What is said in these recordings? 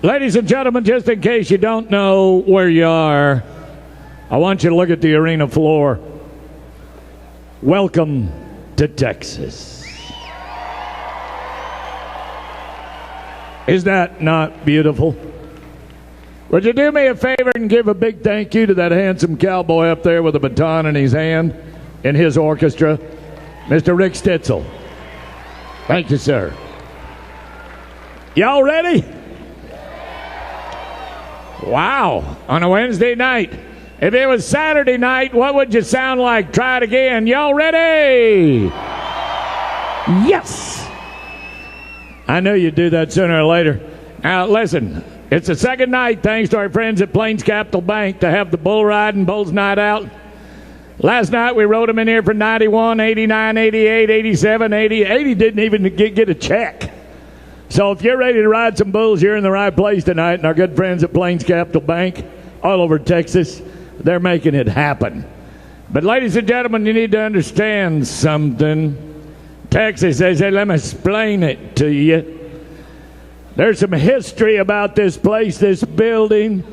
Ladies and gentlemen, just in case you don't know where you are, I want you to look at the arena floor. Welcome to Texas. Is that not beautiful? Would you do me a favor and give a big thank you to that handsome cowboy up there with a baton in his hand in his orchestra, Mr. Rick Stitzel. Thank you, sir. Y'all ready? Wow, on a Wednesday night. If it was Saturday night, what would you sound like? Try it again. Y'all ready? Yes. I knew you'd do that sooner or later. Now, listen, it's the second night, thanks to our friends at Plains Capital Bank, to have the bull riding, Bulls Night Out. Last night, we rode them in here for 91, 89, 88, 87, 80. 80 didn't even get a check. So if you're ready to ride some bulls, you're in the right place tonight. And our good friends at Plains Capital Bank, all over Texas, they're making it happen. But ladies and gentlemen, you need to understand something. Texas, they say, let me explain it to you. There's some history about this place, this building,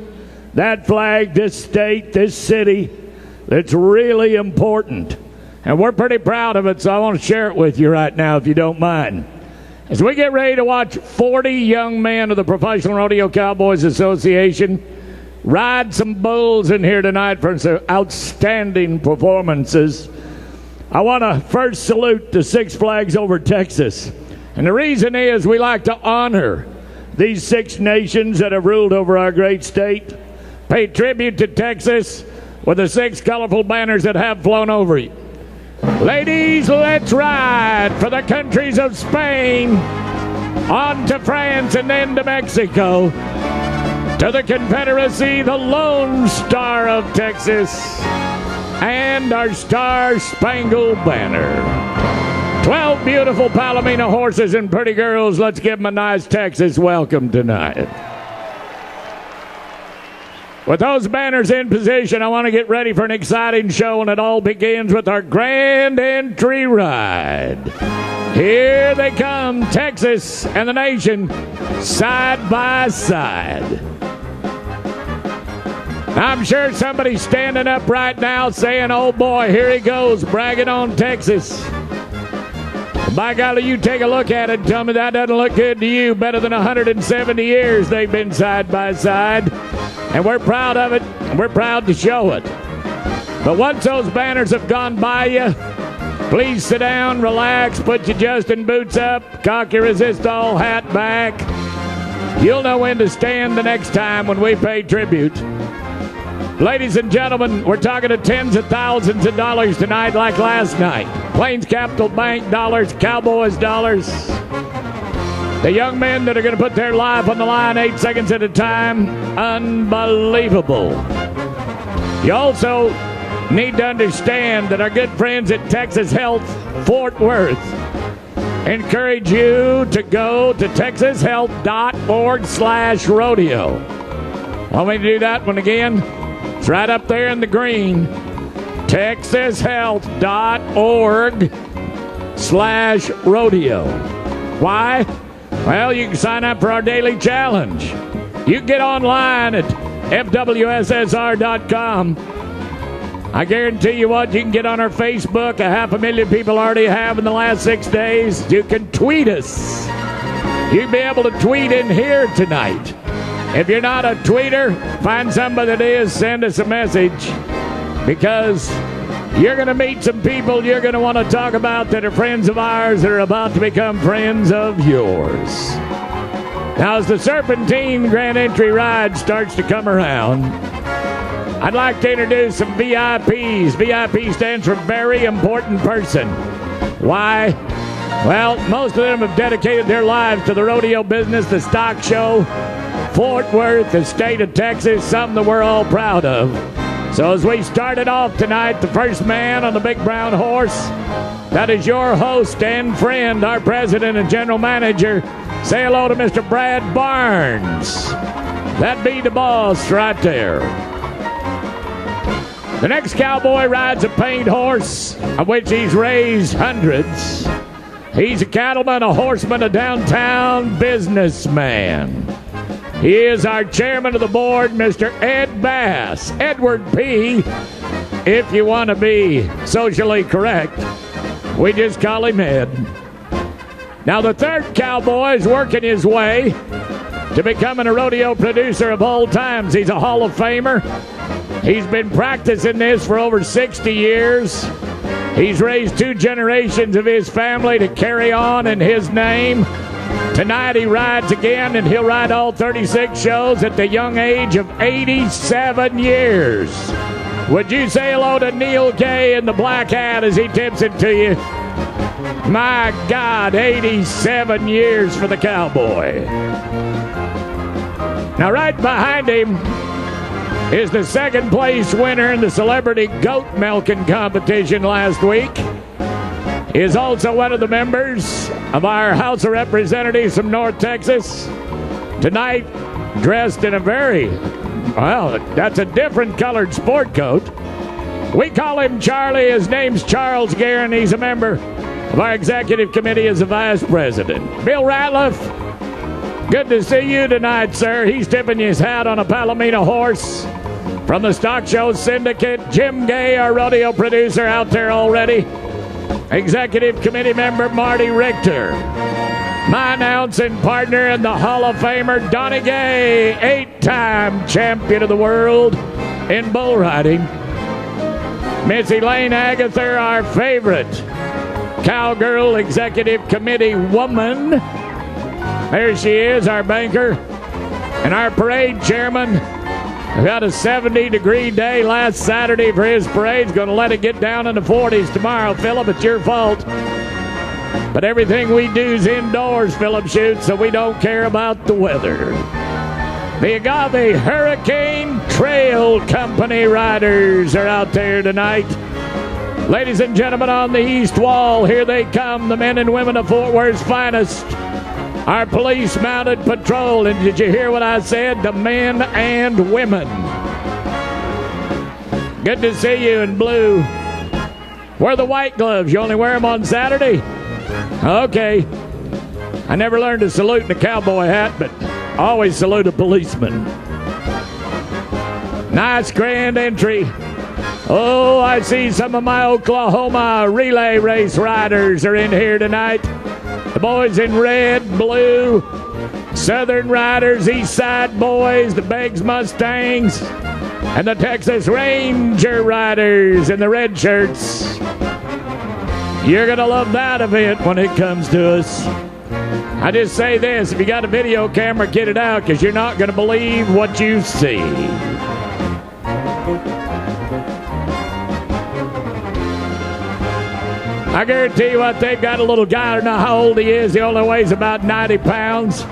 that flag, this state, this city, that's really important. And we're pretty proud of it, so I want to share it with you right now, if you don't mind. As we get ready to watch 40 young men of the Professional Rodeo Cowboys Association ride some bulls in here tonight for some outstanding performances, I want to first salute the Six Flags Over Texas. And the reason is we like to honor these six nations that have ruled over our great state, pay tribute to Texas with the six colorful banners that have flown over it. Ladies, let's ride for the countries of Spain, on to France, and then to Mexico, to the Confederacy, the Lone Star of Texas, and our Star-Spangled Banner. 12 beautiful Palomino horses and pretty girls. Let's give them a nice Texas welcome tonight. With those banners in position, I want to get ready for an exciting show, and it all begins with our grand entry ride. Here they come, Texas and the nation, side by side. I'm sure somebody's standing up right now saying, oh boy, here he goes, bragging on Texas. By golly, you take a look at it and tell me that doesn't look good to you. Better than 170 years they've been side by side. And we're proud of it, and we're proud to show it. But once those banners have gone by you, please sit down, relax, put your Justin boots up, cock your resistol hat back. You'll know when to stand the next time when we pay tribute. Ladies and gentlemen, we're talking to tens of thousands of dollars tonight like last night. Plains Capital Bank dollars, Cowboys dollars. The young men that are going to put their life on the line 8 seconds at a time, unbelievable. You also need to understand that our good friends at Texas Health Fort Worth encourage you to go to texashealth.org/rodeo. Want me to do that one again? It's right up there in the green. texashealth.org/rodeo. Why? Well, you can sign up for our daily challenge. You can get online at fwssr.com. I guarantee you what, you can get on our Facebook. 500,000 people already have in the last 6 days. You can tweet us. You'll be able to tweet in here tonight. If you're not a tweeter, find somebody that is, send us a message, because you're going to meet some people you're going to want to talk about that are friends of ours that are about to become friends of yours. Now, as the Serpentine Grand Entry Ride starts to come around, I'd like to introduce some VIPs. VIP stands for Very Important Person. Why? Well, most of them have dedicated their lives to the rodeo business, the stock show, Fort Worth, the state of Texas, something that we're all proud of. So as we started off tonight, the first man on the big brown horse, that is your host and friend, our president and general manager. Say hello to Mr. Brad Barnes. That be the boss right there. The next cowboy rides a paint horse, of which he's raised hundreds. He's a cattleman, a horseman, a downtown businessman. He is our chairman of the board, Mr. Ed Bass. Edward P., if you want to be socially correct. We just call him Ed. Now, the third cowboy is working his way to becoming a rodeo producer of all times. He's a Hall of Famer. He's been practicing this for over 60 years. He's raised 2 generations of his family to carry on in his name. Tonight he rides again, and he'll ride all 36 shows at the young age of 87 years. Would you say hello to Neil Kay in the black hat as he tips it to you? My God, 87 years for the cowboy. Now, right behind him is the second place winner in the celebrity goat milking competition last week. He is also one of the members of our House of Representatives from North Texas. Tonight, dressed in a that's a different colored sport coat. We call him Charlie. His name's Charles Guerin. He's a member of our executive committee as a vice president. Bill Ratliff, good to see you tonight, sir. He's tipping his hat on a Palomino horse from the Stock Show Syndicate. Jim Gay, our rodeo producer, out there already. Executive committee member Marty Richter. My announcing partner and the Hall of Famer Donnie Gay, 8-time champion of the world in bull riding. Miss Elaine Agatha, our favorite cowgirl executive committee woman. There she is, our banker. And our parade chairman, we had a 70-degree day last Saturday for his parade. He's going to let it get down in the 40s tomorrow. Philip, it's your fault. But everything we do is indoors, Philip shoots, so we don't care about the weather. The Agave Hurricane Trail Company riders are out there tonight. Ladies and gentlemen, on the east wall, here they come, the men and women of Fort Worth's finest. Our police mounted patrol, and did you hear what I said? The men and women. Good to see you in blue. Wear the white gloves. You only wear them on Saturday? Okay. I never learned to salute in a cowboy hat, but I always salute a policeman. Nice grand entry. Oh, I see some of my Oklahoma relay race riders are in here tonight. The boys in red, blue, Southern Riders, East Side Boys, the Beggs Mustangs, and the Texas Ranger Riders in the red shirts. You're going to love that event when it comes to us. I just say this, if you got a video camera, get it out, because you're not going to believe what you see. I guarantee you what, they've got a little guy, I don't know how old he is, he only weighs about 90 pounds.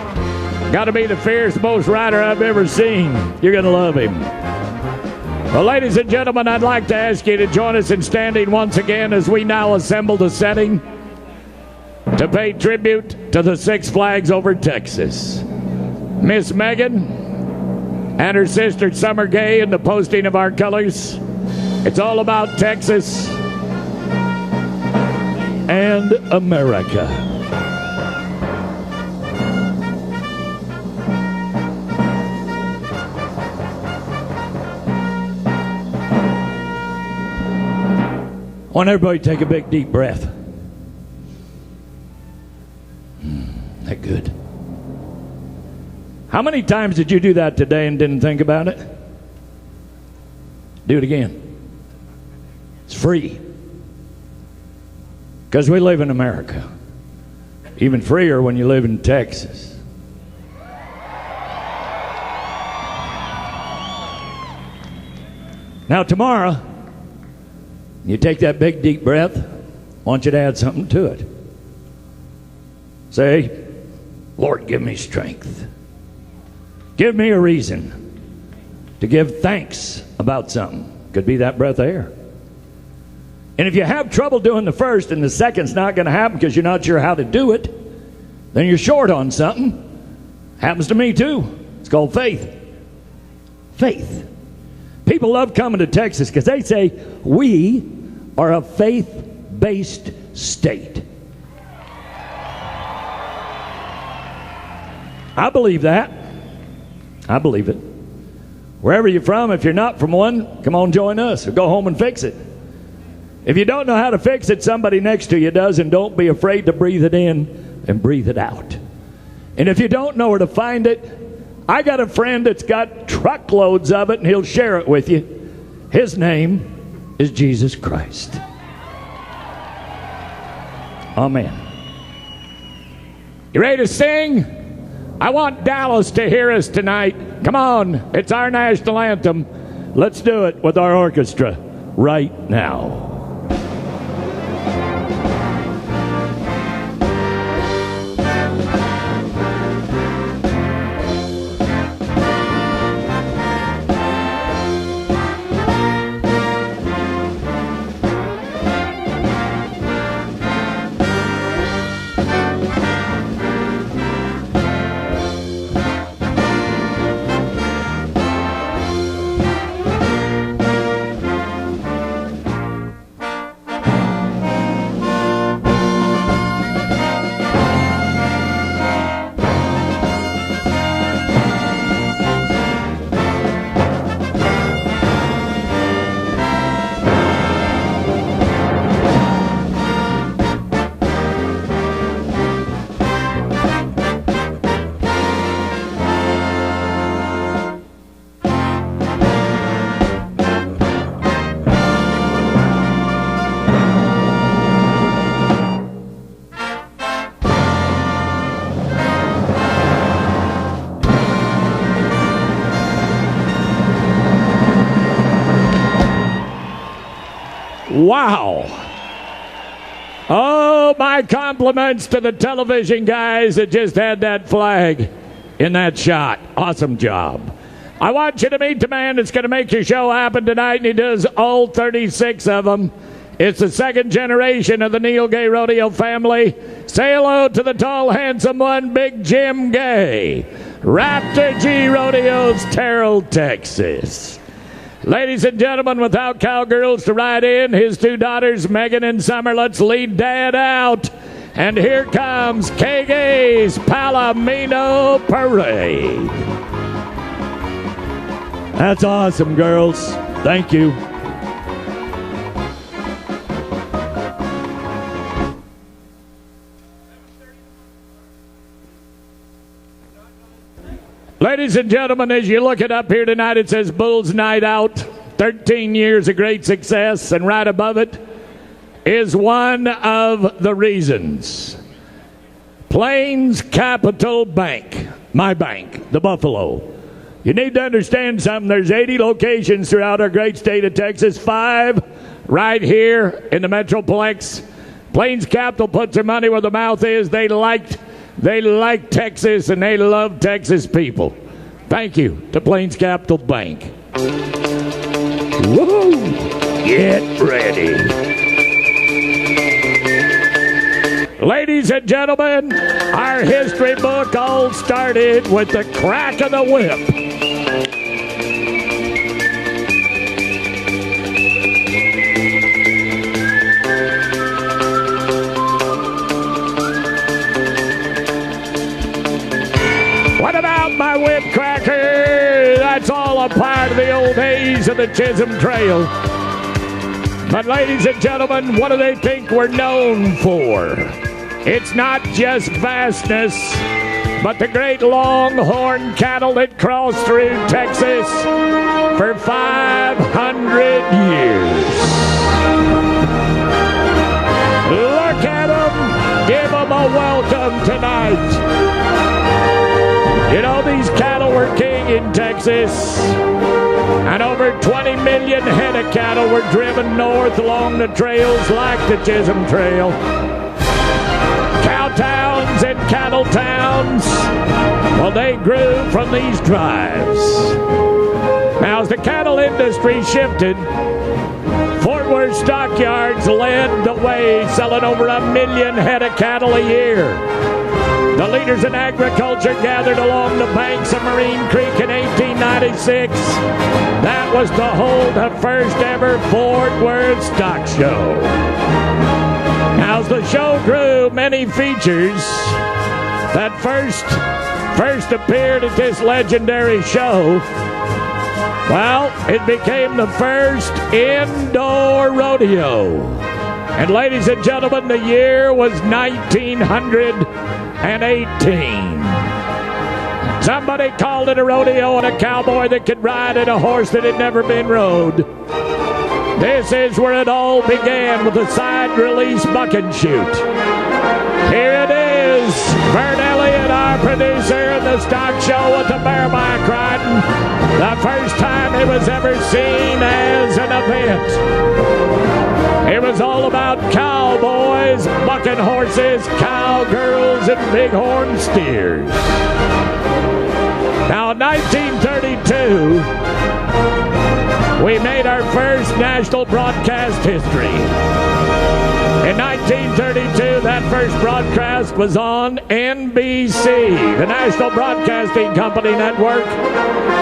Got to be the fiercest most rider I've ever seen. You're going to love him. Well, ladies and gentlemen, I'd like to ask you to join us in standing once again as we now assemble the setting to pay tribute to the Six Flags Over Texas. Miss Megan and her sister Summer Gay in the posting of our colors. It's all about Texas and America. I want everybody to take a big deep breath. That good. How many times did you do that today and didn't think about it? Do it again. It's free. Because we live in America. Even freer when you live in Texas. Now tomorrow, you take that big deep breath. I want you to add something to it. Say, Lord, give me strength. Give me a reason to give thanks about something. Could be that breath of air. And if you have trouble doing the first and the second's not going to happen because you're not sure how to do it, then you're short on something. Happens to me too. It's called faith. Faith. People love coming to Texas because they say we are a faith-based state. I believe that. I believe it. Wherever you're from, if you're not from one, come on, join us or go home and fix it. If you don't know how to fix it, somebody next to you does, and don't be afraid to breathe it in and breathe it out. And if you don't know where to find it, I got a friend that's got truckloads of it, and he'll share it with you. His name is Jesus Christ. Amen. You ready to sing? I want Dallas to hear us tonight. Come on, it's our national anthem. Let's do it with our orchestra right now. Wow. Oh, my compliments to the television guys that just had that flag in that shot. Awesome job. I want you to meet the man that's going to make your show happen tonight, and he does all 36 of them. It's the second generation of the Neil Gay Rodeo family. Say hello to the tall, handsome one, Big Jim Gay. Raptor G Rodeo's Terrell, Texas. Ladies and gentlemen, without cowgirls to ride in, his two daughters, Megan and Summer. Let's lead Dad out. And here comes KG's Palomino Parade. That's awesome, girls. Thank you. Ladies and gentlemen, as you look it up here tonight, it says Bulls Night Out, 13 years of great success, and right above it is one of the reasons. Plains Capital Bank, my bank, the Buffalo. You need to understand something. There's 80 locations throughout our great state of Texas, 5 right here in the Metroplex. Plains Capital puts their money where the mouth is. They like Texas, and they love Texas people. Thank you to Plains Capital Bank. Woo! Get ready. Ladies and gentlemen, our history book all started with the crack of the whip. What about my whip cracker? That's all a part of the old days of the Chisholm Trail. But ladies and gentlemen, what do they think we're known for? It's not just vastness, but the great longhorn cattle that crossed through Texas for 500 years. Look at them. Give them a welcome tonight. You know, these cattle were king in Texas, and over 20 million head of cattle were driven north along the trails like the Chisholm Trail. Cow towns and cattle towns, well, they grew from these drives. Now, as the cattle industry shifted, Fort Worth stockyards led the way, selling over 1 million head of cattle a year. The leaders in agriculture gathered along the banks of Marine Creek in 1896. That was to hold the first ever Fort Worth Stock Show. Now, as the show grew, many features. That first first appeared at this legendary show, well, it became the first indoor rodeo. And ladies and gentlemen, the year was 1918. Somebody called it a rodeo and a cowboy that could ride and a horse that had never been rode. This is where it all began with a side release buck and shoot. Here it is, Vern Elliott, our producer, and the stock show with the bareback riding. The first time it was ever seen as an event. It was all about cowboys, bucking horses, cowgirls, and bighorn steers. Now, in 1932, we made our first national broadcast history. In 1932, that first broadcast was on NBC, the National Broadcasting Company Network,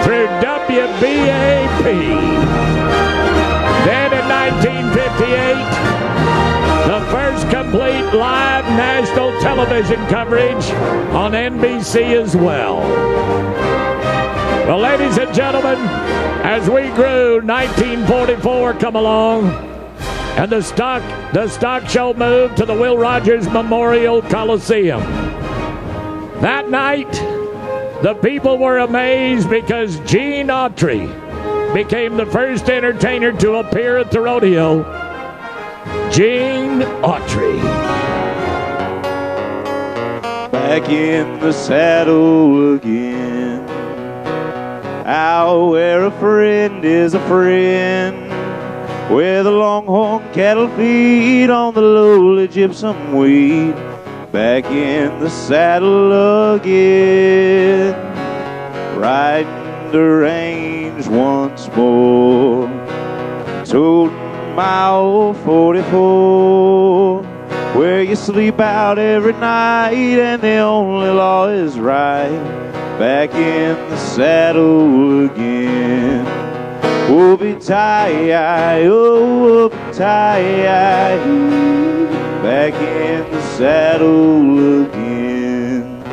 through WBAP. Then in 1958, the first complete live national television coverage on NBC as well. Well, ladies and gentlemen, as we grew, 1944 come along, and the stock show moved to the Will Rogers Memorial Coliseum. That night, the people were amazed because Gene Autry became the first entertainer to appear at the rodeo. Gene Autry. Back in the saddle again, out where a friend is a friend, where the longhorn cattle feed on the lowly gypsum weed. Back in the saddle again, riding the range once more, toting my old 44, where you sleep out every night and the only law is right. Back in the saddle again. Whoopie-tie-yi, oh, whoopie-tie-yi, back in the saddle again.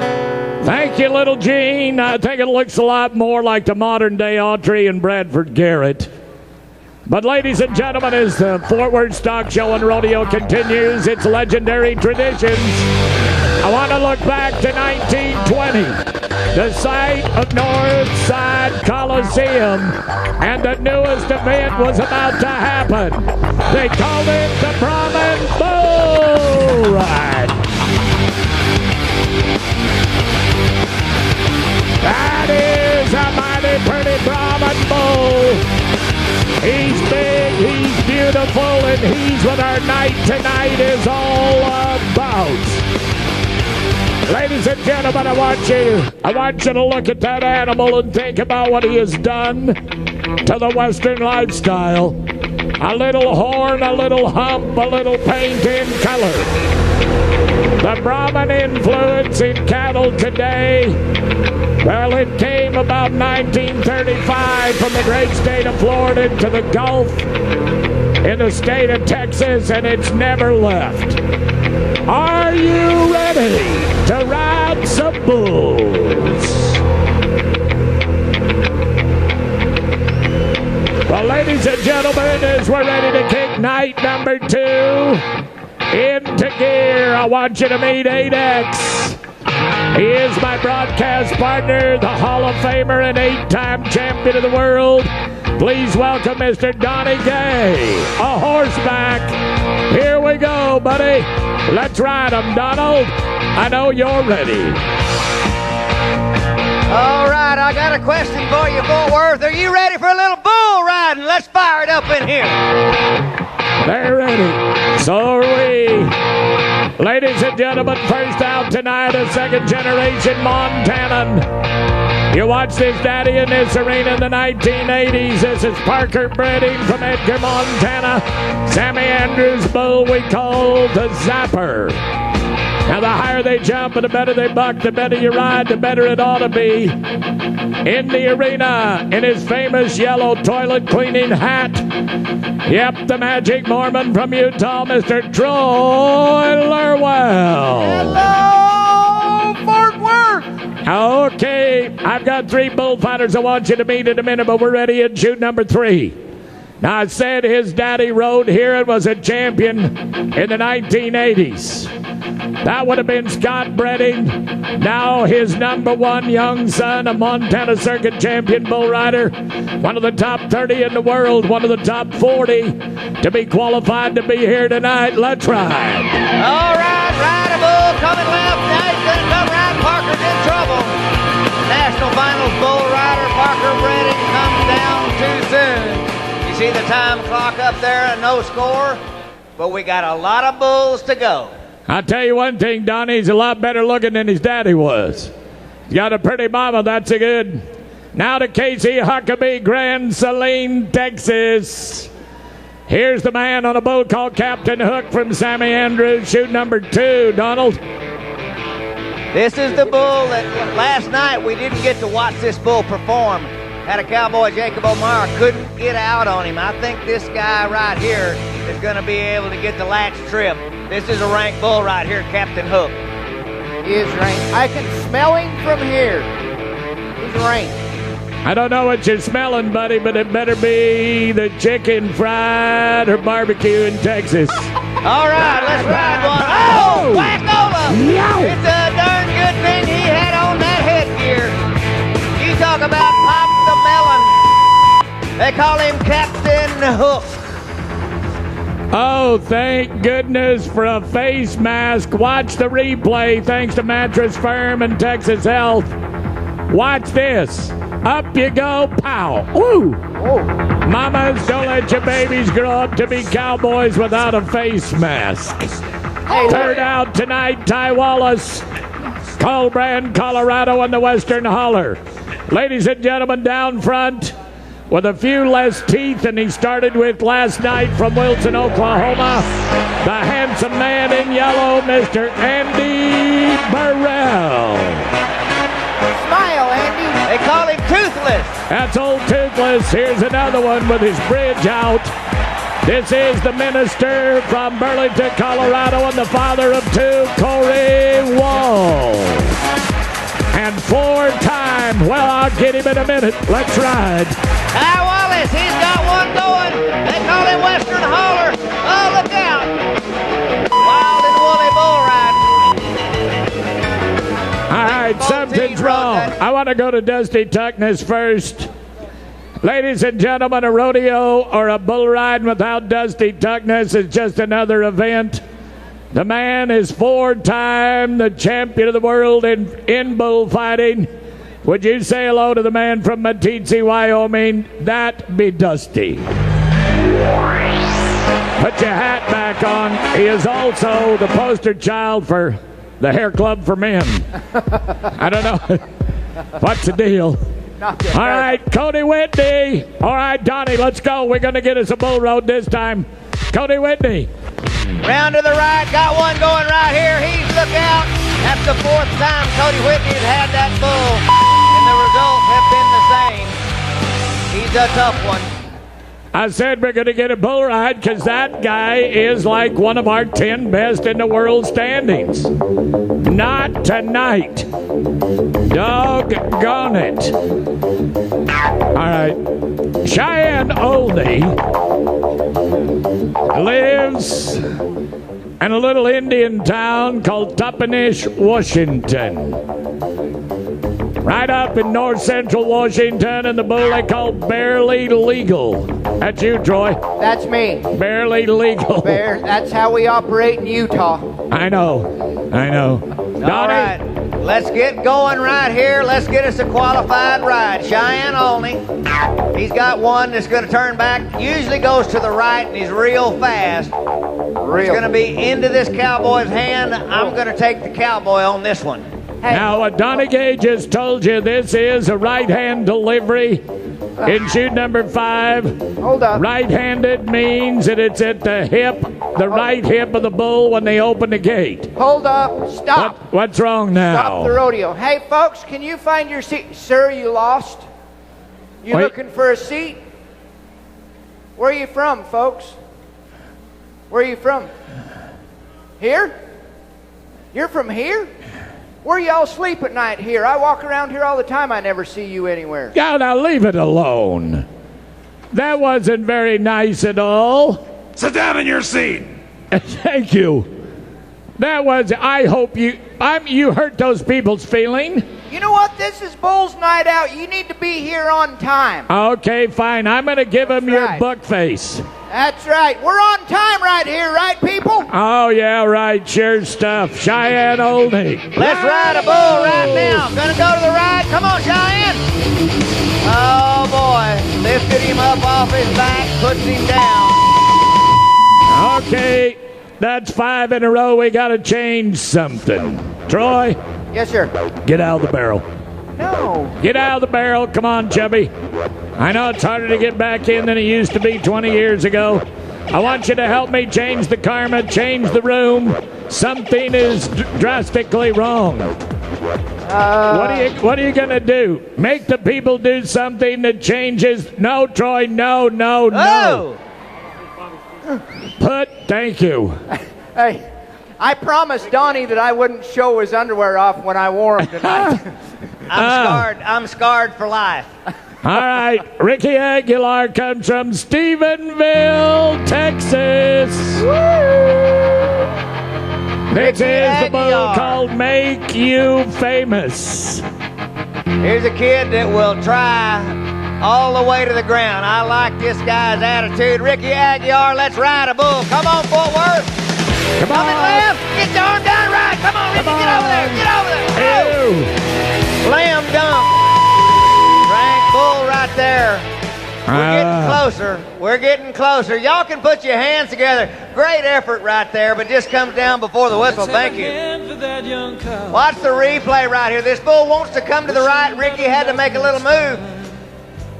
Thank you, little Gene. I think it looks a lot more like the modern-day Autry and Bradford Garrett. But ladies and gentlemen, as the Fort Worth Stock Show and Rodeo continues its legendary traditions, I want to look back to 1920, the site of Northside Coliseum, and the newest event was about to happen. They called it the Brahman Bull Ride. That is a mighty pretty Brahman bull. He's big, he's beautiful, and he's what our night tonight is all about. Ladies and gentlemen, I want you to look at that animal and think about what he has done to the Western lifestyle. A little horn, a little hump, a little paint in color. The Brahman influence in cattle today, well, it came about 1935 from the great state of Florida to the Gulf in the state of Texas, and it's never left. Are you ready to ride some bulls? Well, ladies and gentlemen, as we're ready to kick night number 2 into gear, I want you to meet 8X. He is my broadcast partner, the Hall of Famer and 8-time champion of the world. Please welcome Mr. Donnie Gay, a horseback. Here we go, buddy. Let's ride him, Donald. I know you're ready. All right, I got a question for you, Fort Worth. Are you ready for a little bull riding? Let's fire it up in here. They're ready. So are we. Ladies and gentlemen, first out tonight, a second-generation Montanan. You watch this daddy in this arena in the 1980s. This is Parker Breeding from Edgar, Montana. Sammy Andrews' bull we call the Zapper. Now, the higher they jump and the better they buck, the better you ride, the better it ought to be. In the arena, in his famous yellow toilet cleaning hat, yep, the Magic Mormon from Utah, Mr. Troy Lerwell. Hello, Fort Worth. Okay, I've got 3 bullfighters I want you to meet in a minute, but we're ready in chute number 3. Now, I said his daddy rode here and was a champion in the 1980s. That would have been Scott Bredding. Now his number 1 young son, a Montana Circuit champion bull rider, one of the top 30 in the world, one of the top 40 to be qualified to be here tonight. Let's ride. All right, ride a bull coming left. Now he's going to come right. Parker's in trouble. National Finals bull rider Parker Bredding comes down too soon. You see the time clock up there and no score, but we got a lot of bulls to go. I'll tell you one thing, Donnie, he's a lot better looking than his daddy was. He's got a pretty mama, that's a good. Now to Casey Huckabee, Grand Saline, Texas. Here's the man on a bull called Captain Hook from Sammy Andrews, chute number 2, Donald. This is the bull that last night we didn't get to watch this bull perform. Had a cowboy, Jacob O'Meara, couldn't get out on him. I think this guy right here is going to be able to get the latch trip. This is a ranked bull right here, Captain Hook. He is ranked. I can smell him from here. He's ranked. I don't know what you're smelling, buddy, but it better be the chicken fried or barbecue in Texas. All right, let's ride one. Oh, Wackola! It's a darn good thing he had on that headgear. You talk about pop the melon. They call him Captain Hook. Oh, thank goodness for a face mask. Watch the replay thanks to Mattress Firm and Texas Health. Watch this. Up you go, pow. Woo! Oh. Mamas, don't let your babies grow up to be cowboys without a face mask. Third out tonight, Ty Wallace, Colbrand, Colorado, and the Western Holler. Ladies and gentlemen, down front, with a few less teeth than he started with last night from Wilson, Oklahoma, the handsome man in yellow, Mr. Andy Burrell. Smile, Andy. They call him Toothless. That's old Toothless. Here's another one with his bridge out. This is the minister from Burlington, Colorado, and the father of 2, Corey Wall. And 4-time, well, I'll get him in a minute. Let's ride. Ty Wallace, he's got one going. They call him Western Holler. Oh, look out. Wild and woolly bull riding. All right, something's wrong. I want to go to Dusty Tuckness first. Ladies and gentlemen, a rodeo or a bull riding without Dusty Tuckness is just another event. The man is 4-time the champion of the world in bullfighting. Would you say hello to the man from Meeteetse, Wyoming? That be Dusty. Put your hat back on. He is also the poster child for the Hair Club for Men. I don't know. What's the deal? All right, Cody Whitney. All right, Donnie, let's go. We're going to get us a bull road this time. Cody Whitney. Round to the right, got one going right here. He's look out. That's the 4th time Cody Whitney has had that bull, and the results have been the same. He's a tough one. I said we're going to get a bull ride because that guy is like one of our 10 best in the world standings. Not tonight. Doggone it. All right. Cheyenne Oldie lives in a little Indian town called Toppenish, Washington. Right up in north central Washington, and the bull they call Barely Legal. That's you, Troy. That's me. Barely Legal. Bear, that's how we operate in Utah. I know. Donnie. All right, let's get going right here. Let's get us a qualified ride. Cheyenne only. He's got one that's going to turn back. Usually goes to the right, and he's real fast. He's going to be into this cowboy's hand. I'm going to take the cowboy on this one. Hey. Now, what Donnie Gage has told you, this is a right-hand delivery in chute number 5. Hold up. Right-handed means that it's at the hip, the right hip of the bull when they open the gate. Hold up. Stop. What's wrong now? Stop the rodeo. Hey, folks, can you find your seat? Sir, you lost? You Wait. looking for a seat? Where are you from, folks? Where are you from? Here? You're from here? Where y'all sleep at night here? I walk around here all the time. I never see you anywhere. Yeah, now leave it alone. That wasn't very nice at all. Sit down in your seat. Thank you. That was, I hope you hurt those people's feeling. You know what? This is Bull's Night Out. You need to be here on time. Okay, fine. I'm going to give them your right. book face. That's right. We're on time right here, right, people? Oh, yeah, right. Sure stuff. Cheyenne Oldie. Let's ride a bull right now. Gonna go to the ride. Come on, Cheyenne. Oh, boy. Lifted him up off his back, puts him down. Okay, that's 5 in a row. We got to change something. Troy, Yes, sir. get out of the barrel. No. Get out of the barrel. Come on, Chubby. I know it's harder to get back in than it used to be 20 years ago. I want you to help me change the karma, change the room. Something is drastically wrong. What are you going to do? Make the people do something that changes? No, Troy, no. Oh! Thank you. Hey, I promised Donnie that I wouldn't show his underwear off when I wore them tonight. I'm scarred for life. All right, Ricky Aguilar comes from Stephenville, Texas. This is the bull called Make You Famous. Here's a kid that will try all the way to the ground. I like this guy's attitude. Ricky Aguilar, let's ride a bull. Come on, Fort Worth. Come on. Coming left. Get your arm down right. Come on, Ricky. Get over there. Get over there. Ew. Slam dunk. Rank bull right there. We're getting closer. We're getting closer. Y'all can put your hands together. Great effort right there, but just comes down before the whistle. Thank you. Watch the replay right here. This bull wants to come to the right. Ricky had to make a little move.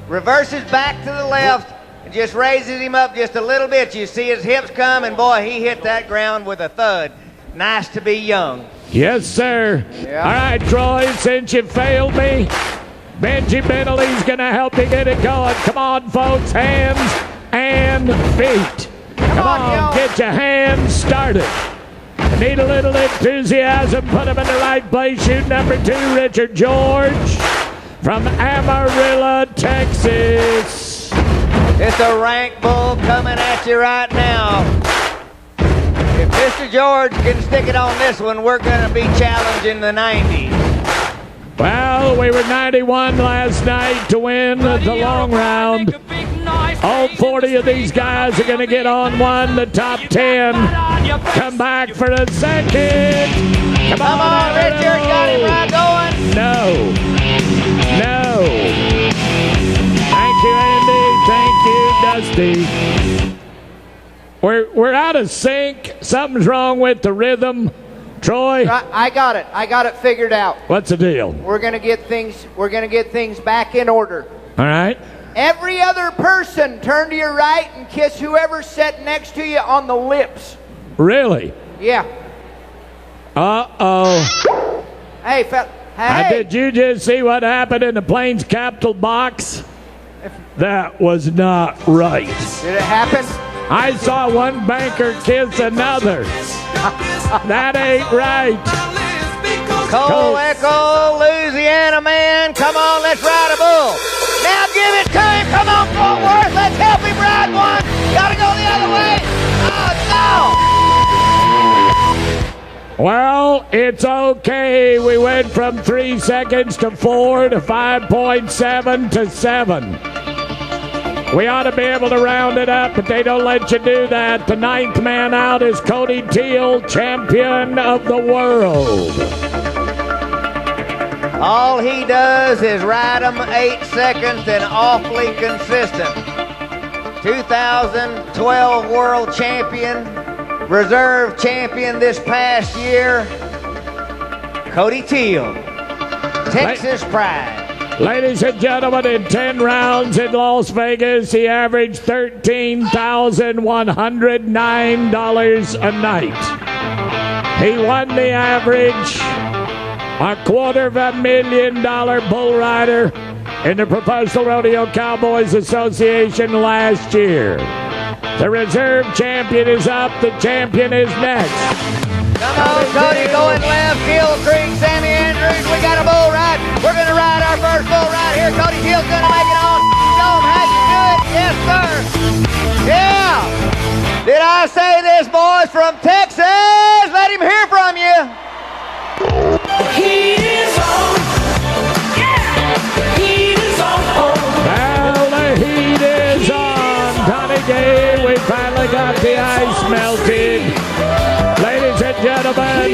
Reverses back to the left and just raises him up just a little bit. You see his hips come, and boy, he hit that ground with a thud. Nice to be young. Yes, sir. Yeah. All right, Troy, since you failed me, Benji Bentley's going to help you get it going. Come on, folks, hands and feet. Come on, get your hands started. Need a little enthusiasm. Put them in the right place. Shoot number 2, Richard George from Amarillo, Texas. It's a rank bull coming at you right now. If Mr. George can stick it on this one, we're going to be challenging the 90s. Well, we were 91 last night to win the long round. All 40 of these guys are going to get on one. The top 10 come back for a second. Come on, Richard. Got him right going. No. Thank you, Andy. Thank you, Dusty. We're out of sync. Something's wrong with the rhythm. Troy, I got it. I got it figured out. what's the deal? We're gonna get things back in order. All right. Every other person, turn to your right and kiss whoever's sitting next to you on the lips. Really? Yeah. Uh-oh. Hey, hey. Did you just see what happened in the Plains Capital box? That was not right. Did it happen? I saw one banker kiss another. That ain't right. Cole Echo, Louisiana man. Come on, let's ride a bull. Now give it to him. Come on, Fort Worth. Let's help him ride one. Gotta go the other way. Oh, no. Well, it's okay. We went from 3 seconds to 4 to 5.7 to 7. We ought to be able to round it up, but they don't let you do that. The 9th man out is Cody Teal, champion of the world. All he does is ride them 8 seconds and awfully consistent. 2012 world champion, reserve champion this past year, Cody Teal, Texas Pride. Ladies and gentlemen, in 10 rounds in Las Vegas, he averaged $13,109 a night. He won the average, a $250,000 bull rider in the Professional Rodeo Cowboys Association last year. The reserve champion is up. The champion is next. Come on, Cody, going left. Gill Creek, Sammy Andrews. We got a bull ride. We're going to ride our first bull ride here. Cody Gill's going to make it on. Show him how you do it. Yes, sir. Yeah. Did I say this, boys, from Texas? Let him hear from you. Heat is on. Yeah. Heat is on. Well, the heat is on. Donnie Gay, we finally got the ice melted. Ladies and gentlemen,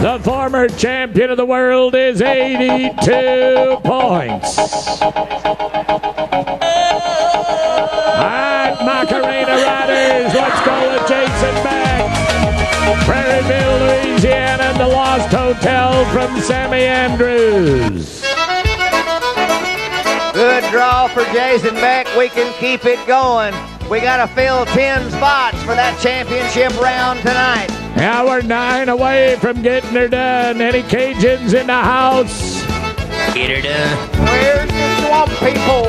the former champion of the world is 82 points. All right, Macarena Riders, let's go with Jason Beck. Prairieville, Louisiana, and the Lost Hotel from Sammy Andrews. Good draw for Jason Beck. We can keep it going. We got to fill 10 spots for that championship round tonight. Now we're 9 away from getting her done. Any Cajuns in the house? Get her done. Where's the swamp people?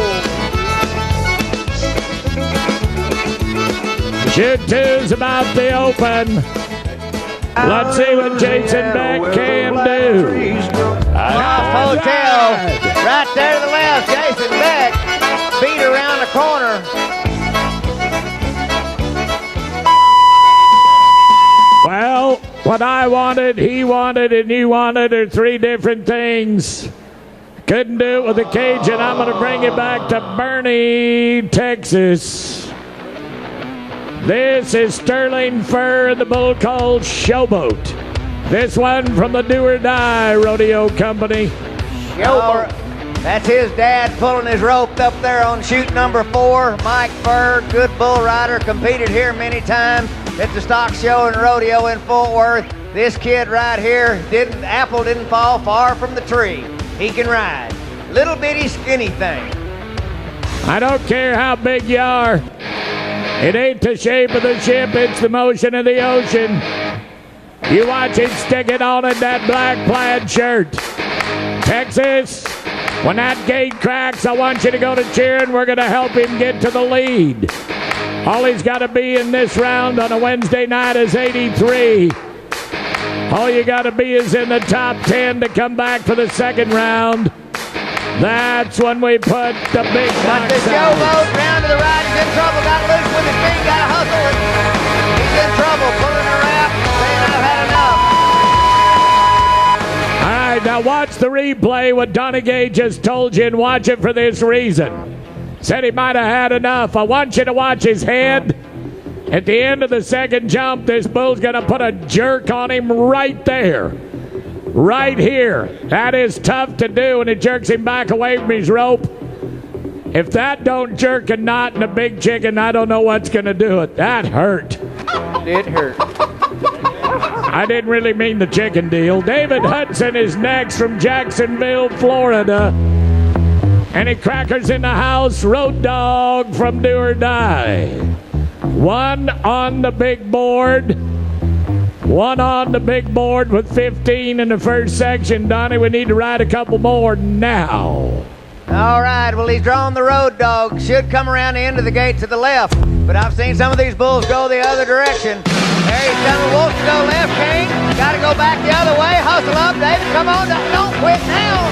Shoot two's about the open. Let's see what Jason Beck can do. Lost Hotel. Right there to the left. Jason Beck. Beat around the corner. Well, what I wanted, he wanted, and you wanted are three different things. Couldn't do it with the Cajun. I'm going to bring it back to Bernie, Texas. This is Sterling Fur and the bull called Showboat. This one from the Do or Die Rodeo Company. Oh, that's his dad pulling his rope up there on chute number 4. Mike Furr, good bull rider, competed here many times at the stock show and rodeo in Fort Worth. This kid right here, apple didn't fall far from the tree. He can ride. Little bitty skinny thing. I don't care how big you are. It ain't the shape of the ship, it's the motion of the ocean. You watch it stick it on in that black plaid shirt. Texas, when that gate cracks, I want you to go to cheering. We're going to help him get to the lead. All he's got to be in this round on a Wednesday night is 83. All you got to be is in the top 10 to come back for the second round. That's when we put the big Got the box Showboat round to the right. He's in trouble. Got loose with his feet. Got to hustle it. He's in trouble. Pulling her out. Saying I've had enough. All right, now watch the replay. What Donnie Gay just told you, and watch it for this reason. Said he might have had enough. I want you to watch his head. At the end of the second jump, this bull's going to put a jerk on him right there. Right here. That is tough to do, and it jerks him back away from his rope. If that don't jerk a knot in a big chicken, I don't know what's going to do it. That hurt. It hurt. I didn't really mean the chicken deal. David Hudson is next from Jacksonville, Florida. Any crackers in the house? Road Dog from Do or Die. One on the big board. One on the big board with 15 in the first section. Donnie, we need to ride a couple more now. All right, well, he's drawn the Road Dog. Should come around the end of the gate to the left. But I've seen some of these bulls go the other direction. There he's coming. Wolf to go left, King. Got to go back the other way. Hustle up, David. Come on. Don't quit now.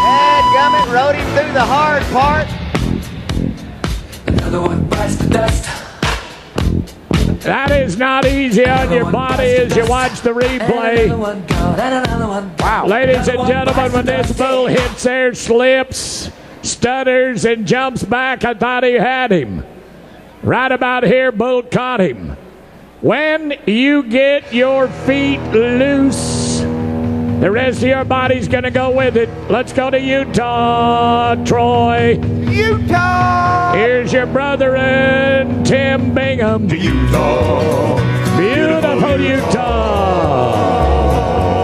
Dadgummit, rode him through the hard part. Another one bites the dust. That is not easy on your body as you watch the replay. Wow. Ladies and gentlemen, when this bull hits there, slips, stutters, and jumps back, I thought he had him. Right about here, bull caught him. When you get your feet loose, the rest of your body's going to go with it. Let's go to Utah, Troy. Utah! Here's your brother and Tim Bingham. To Utah. Beautiful Utah.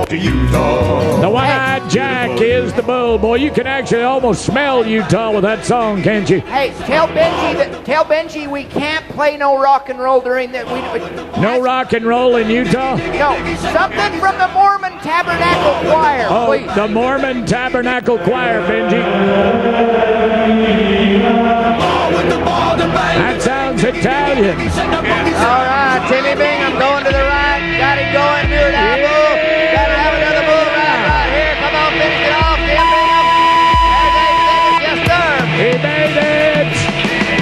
To Utah. The One-Eyed Jack is the bull. Boy, you can actually almost smell Utah with that song, can't you? Hey, tell Benji we can't play no rock and roll during that. No rock and roll in Utah? No, something from the Mormon Tabernacle Choir, Oh, please. the Mormon Tabernacle Choir, Benji. That sounds It's Italian. All right, Timmy Bingham going to the right. Got him going near that bull. Got to have another bull right here. Come on, finish it off, Tim Bingham. As they finish, yes, sir. He made it.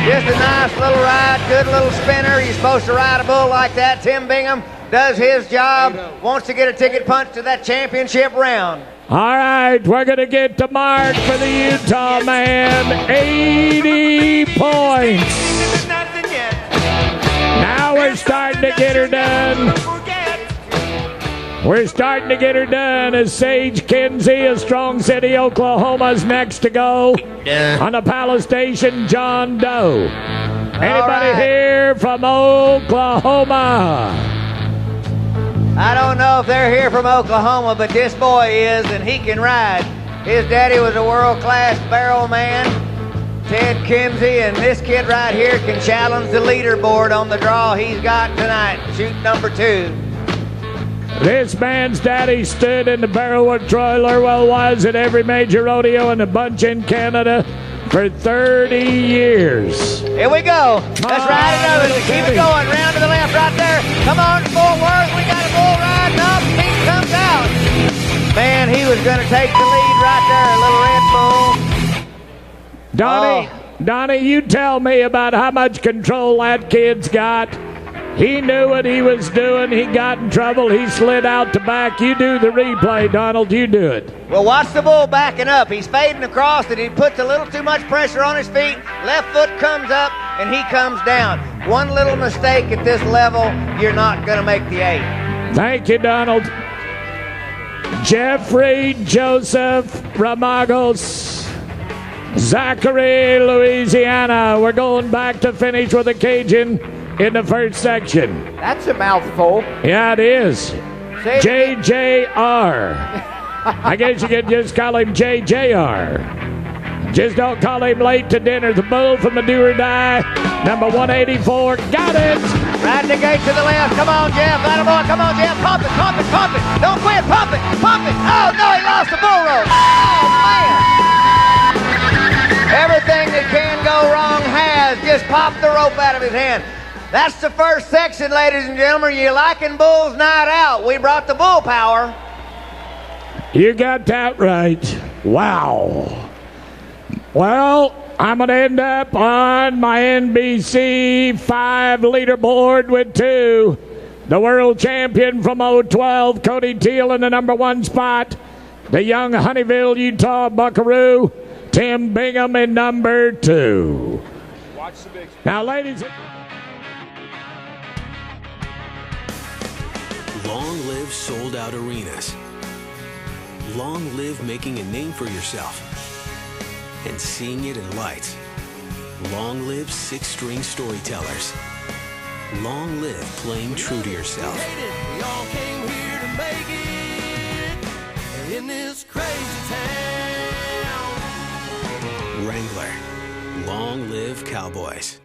Just a nice little ride, good little spinner. You're supposed to ride a bull like that. Tim Bingham does his job, wants to get a ticket punch to that championship round. All right, we're going to get to Mark for the Utah man. 80 points. Now we're starting to get her done. We're starting to get her done as Sage Kinsey of Strong City, Oklahoma's next to go. On the Palace Station, John Doe. Anybody here from Oklahoma? I don't know if they're here from Oklahoma, but this boy is, and he can ride. His daddy was a world-class barrel man, Ted Kinsey, and this kid right here can challenge the leaderboard on the draw he's got tonight, shoot number 2. This man's daddy stood in the barrel where Troy Lurwell was at every major rodeo and a bunch in Canada for 30 years. Here we go. Let's ride another. Keep it going. Round to the left right there. Come on, Fort Worth. We got a bull riding up. He comes out. Man, he was going to take the lead right there. A little Red Bull. Donnie, you tell me about how much control that kid's got. He knew what he was doing. He got in trouble. He slid out the back. You do the replay, Donald. You do it. Well, watch the bull backing up. He's fading across it. He puts a little too much pressure on his feet. Left foot comes up, and he comes down. One little mistake at this level, you're not going to make the 8. Thank you, Donald. Jeffrey Joseph Ramagos, Zachary, Louisiana. We're going back to finish with a Cajun in the first section. That's a mouthful. Yeah, it is. JJR. I guess you could just call him JJR. Just don't call him late to dinner. The bull from the do or die, number 184. Got it. Right the gate to the left. Come on, Jeff. Attaboy. Come on, Jeff. Pump it, pump it, pump it. Don't quit. Pump it, pump it. Oh, no, he lost the bull rope. Oh, man. Everything that can go wrong has. Just popped the rope out of his hand. That's the first section, ladies and gentlemen. You liking Bull's Night Out? We brought the bull power. You got that right. Wow. Well, I'm going to end up on my NBC 5 leaderboard with 2. The world champion from 012, Cody Teal, in the number 1 spot. The young Honeyville, Utah Buckaroo, Tim Bingham, in number 2. Watch the big. Now, ladies and Long live sold-out arenas. Long live making a name for yourself and seeing it in lights. Long live Xtreme storytellers. Long live playing true to yourself. We all came here to make it in this crazy town. Wrangler. Long live Cowboys.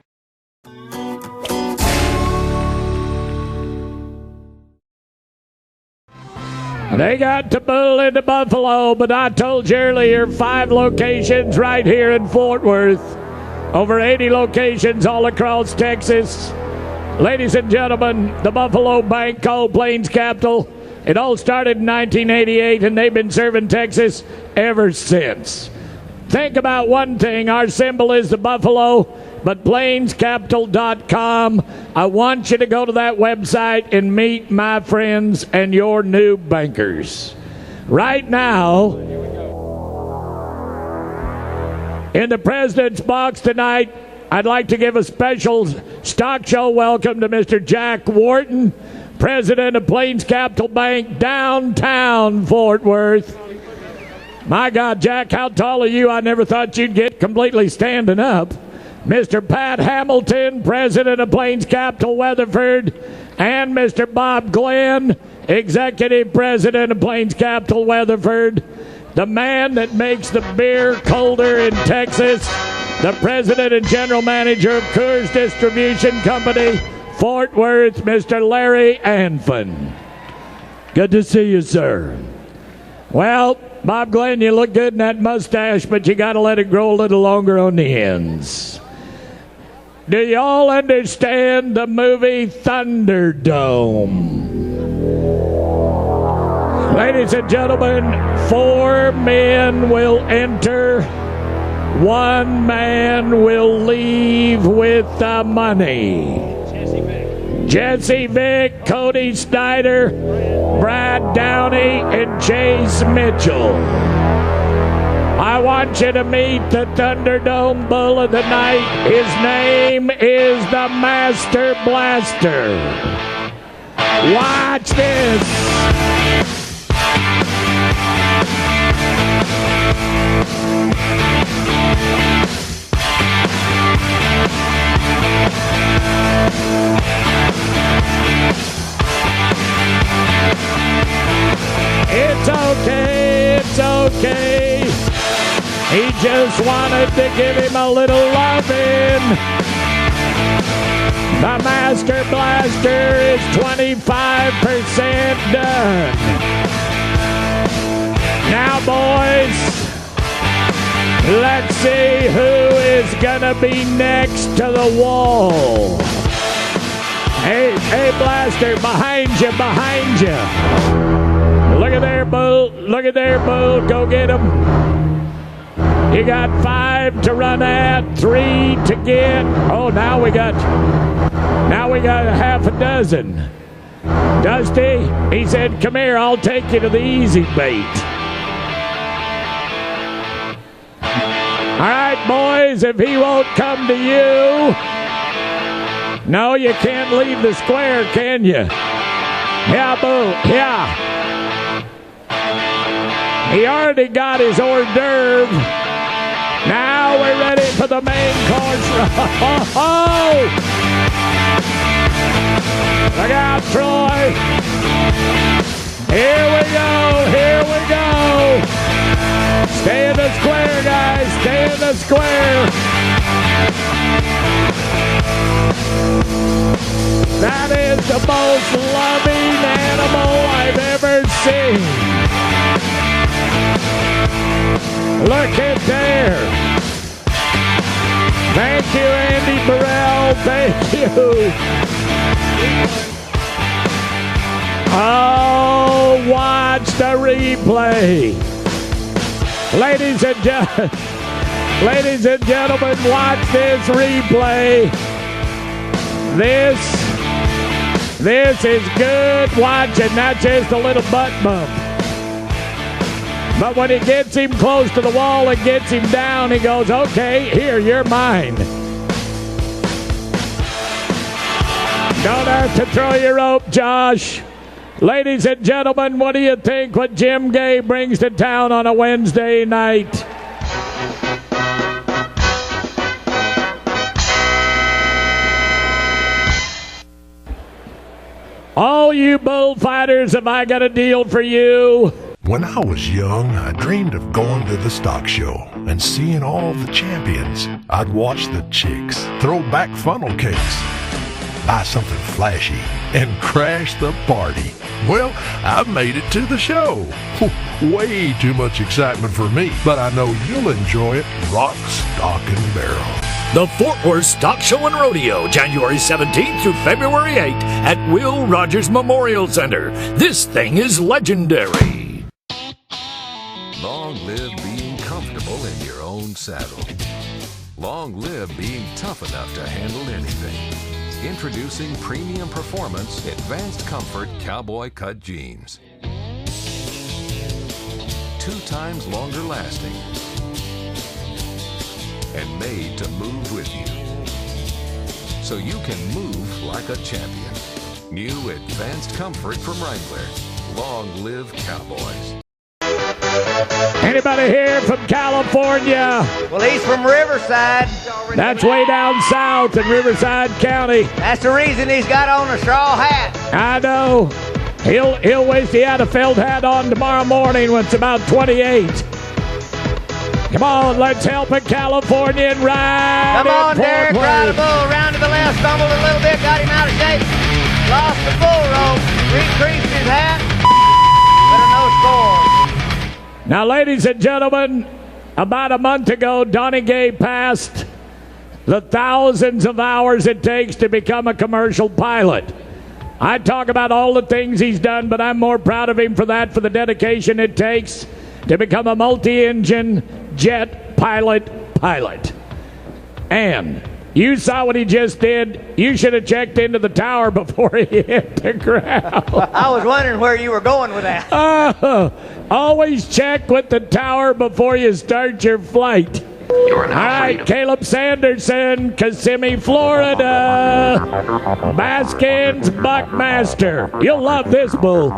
they got the bull into Buffalo, but I told you earlier, 5 locations right here in Fort Worth. Over 80 locations all across Texas. Ladies and gentlemen, the Buffalo Bank called Plains Capital. It all started in 1988, and they've been serving Texas ever since. Think about one thing. Our symbol is the buffalo, but plainscapital.com. I want you to go to that website and meet my friends and your new bankers. Right now, in the President's Box tonight, I'd like to give a special stock show welcome to Mr. Jack Wharton, President of Plains Capital Bank, downtown Fort Worth. My God, Jack, how tall are you? I never thought you'd get completely standing up. Mr. Pat Hamilton, President of Plains Capital Weatherford, and Mr. Bob Glenn, Executive President of Plains Capital Weatherford, the man that makes the beer colder in Texas, the President and General Manager of Coors Distribution Company, Fort Worth, Mr. Larry Anfin. Good to see you, sir. Well, Bob Glenn, you look good in that mustache, but you got to let it grow a little longer on the ends. Do y'all understand the movie Thunderdome? Ladies and gentlemen, 4 men will enter. 1 man will leave with the money. Jesse Vick, Cody Snyder, Brad Downey, and Chase Mitchell. I want you to meet the Thunderdome Bull of the Night. His name is the Master Blaster. Watch this. It's okay, it's okay. He just wanted to give him a little loving. The Master Blaster is 25% done. Now, boys, let's see who is gonna be next to the wall. Hey, Blaster, behind you, behind you. Look at there, Bull. Look at there, Bull. Go get him. You got 5 to run at, 3 to get. Oh, now we got a half a dozen. Dusty, he said, come here, I'll take you to the easy bait. All right, boys, if he won't come to you, no, you can't leave the square, can you? Yeah, Bull, yeah. He already got his hors d'oeuvre. Now we're ready for the main course. Oh! Look out, Troy. Here we go, here we go. Stay in the square, guys, stay in the square. That is the most loving animal I've ever seen. Look at there. Thank you, Andy Burrell. Thank you. Oh, watch the replay. Ladies and gentlemen, watch this replay. This is good watching, not just a little butt bump. But when he gets him close to the wall and gets him down, he goes, okay, here, you're mine. Don't have to throw your rope, Josh. Ladies and gentlemen, what do you think what Jim Gay brings to town on a Wednesday night? All you bullfighters, have I got a deal for you? When I was young, I dreamed of going to the stock show and seeing all the champions. I'd watch the chicks throw back funnel cakes, buy something flashy, and crash the party. Well, I've made it to the show. Way too much excitement for me, but I know you'll enjoy it rock, stock, and barrel. The Fort Worth Stock Show and Rodeo, January 17th through February 8th at Will Rogers Memorial Center. This thing is legendary. Long live being comfortable in your own saddle. Long live being tough enough to handle anything. Introducing Premium Performance Advanced Comfort Cowboy Cut Jeans. 2 times longer lasting. And made to move with you. So you can move like a champion. New Advanced Comfort from Wrangler. Long live Cowboys. Anybody here from California? Well, he's from Riverside. That's way down south in Riverside County. That's the reason he's got on a straw hat. I know. He'll wish he had a felt hat on tomorrow morning when it's about 28. Come on, let's help a Californian ride. Come on, Derek, ride a bull. Round to the left, stumbled a little bit, got him out of shape. Lost the bull rope, recreased his hat. Better no score. Now, ladies and gentlemen, about a month ago, Donnie Gay passed. the thousands of hours it takes to become a commercial pilot. I talk about all the things he's done, but I'm more proud of him for the dedication it takes to become a multi-engine jet pilot. And you saw what he just did. You should have checked into the tower before he hit the ground. I was wondering where you were going with that. Always check with the tower before you start your flight. All right, Caleb Sanderson, Kissimmee, Florida. Baskins Buckmaster. You'll love this bull.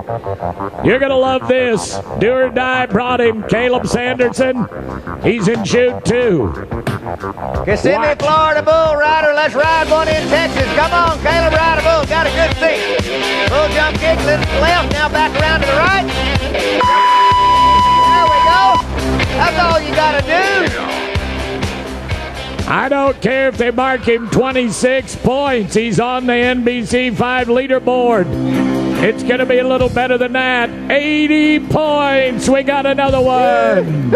You're going to love this. Do or Die brought him Caleb Sanderson. He's in chute 2. Kissimmee, Florida bull rider. Let's ride one in Texas. Come on, Caleb, ride a bull. Got a good seat. Bull jump kick, little to the left. Now back around to the right. There we go. That's all you got to do. I don't care if they mark him 26 points. He's on the NBC5 leaderboard. It's going to be a little better than that. 80 points. We got another one.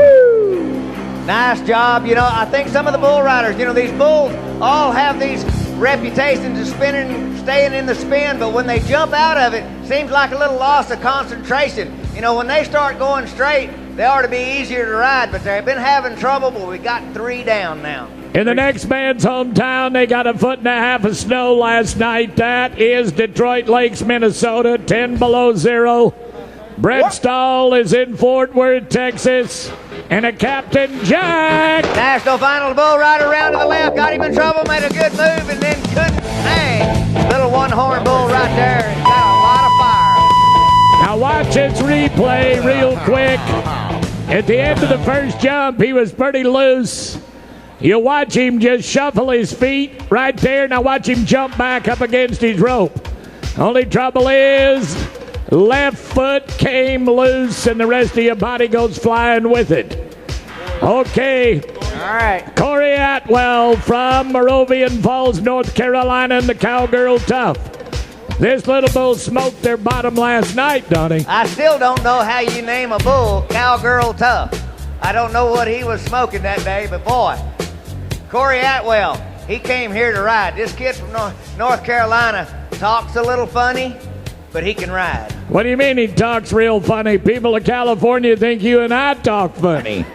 Nice job. You know, I think some of the bull riders, you know, these bulls all have these reputations of staying in the spin, but when they jump out of it, seems like a little loss of concentration. You know, when they start going straight, they ought to be easier to ride, but they've been having trouble, but we got 3 down now. In the next man's hometown, they got 1.5 feet of snow last night. That is Detroit Lakes, Minnesota, 10 below zero. Brett Stahl is in Fort Worth, Texas. And a Captain Jack. National final bull rider around to the left. Got him in trouble, made a good move, and then couldn't hang. Little one-horn bull right there. And got a lot of fire. Now watch its replay real quick. At the end of the first jump, he was pretty loose. You watch him just shuffle his feet right there. Now watch him jump back up against his rope. Only trouble is left foot came loose and the rest of your body goes flying with it. Okay. All right. Corey Atwell from Moravian Falls, North Carolina, and the Cowgirl Tough. This little bull smoked their bottom last night, don't he? I still don't know how you name a bull Cowgirl Tough. I don't know what he was smoking that day, but boy, Corey Atwell, he came here to ride. This kid from North Carolina talks a little funny, but he can ride. What do you mean he talks real funny? People of California think you and I talk funny.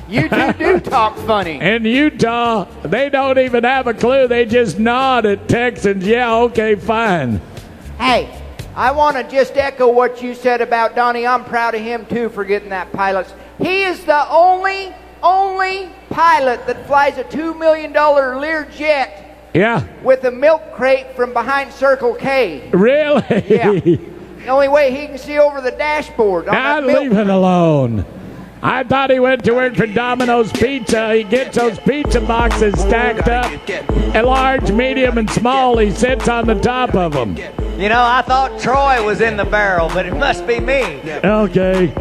You do talk funny. In Utah, they don't even have a clue. They just nod at Texans. Yeah, okay, fine. Hey, I want to just echo what you said about Donnie. I'm proud of him, too, for getting that pilot. He is the only pilot that flies a $2 million Learjet. Yeah. With a milk crate from behind Circle K. Really? Yeah. The only way he can see over the dashboard. Now leave it alone. I thought he went to work for Domino's Pizza. He gets those pizza boxes stacked up, a large, medium, and small. He sits on the top of them. You know, I thought Troy was in the barrel, but it must be me. Okay.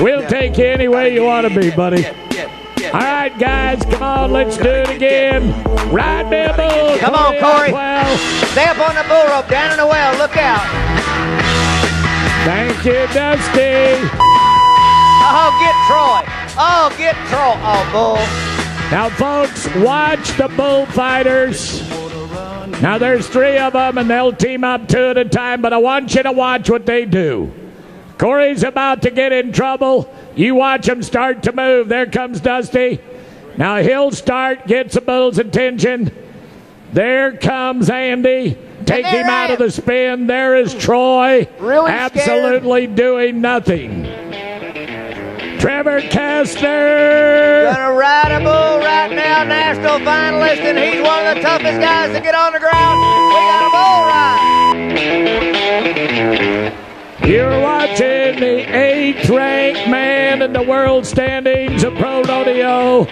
We'll take you any way you want to be, buddy. All right, guys, come on, let's do it again. Ride me a bull. Come on, Corey. Well. Stay up on the bull rope, down in the well. Look out. Thank you, Dusty. Oh, get Troy. Oh, get Troy. Oh, bull. Now, folks, watch the bullfighters. Now, there's 3 of them, and they'll team up 2 at a time, but I want you to watch what they do. Corey's about to get in trouble. You watch him start to move. There comes Dusty. Now he'll start, gets the bull's attention. There comes Andy. Take him out of the spin. There is Troy. Really absolutely doing nothing. Trevor Kastner. Gonna ride a bull right now, national finalist, and he's one of the toughest guys to get on the ground. We got a bull ride. You're watching the 8th ranked man in the world standings of Pro Rodeo.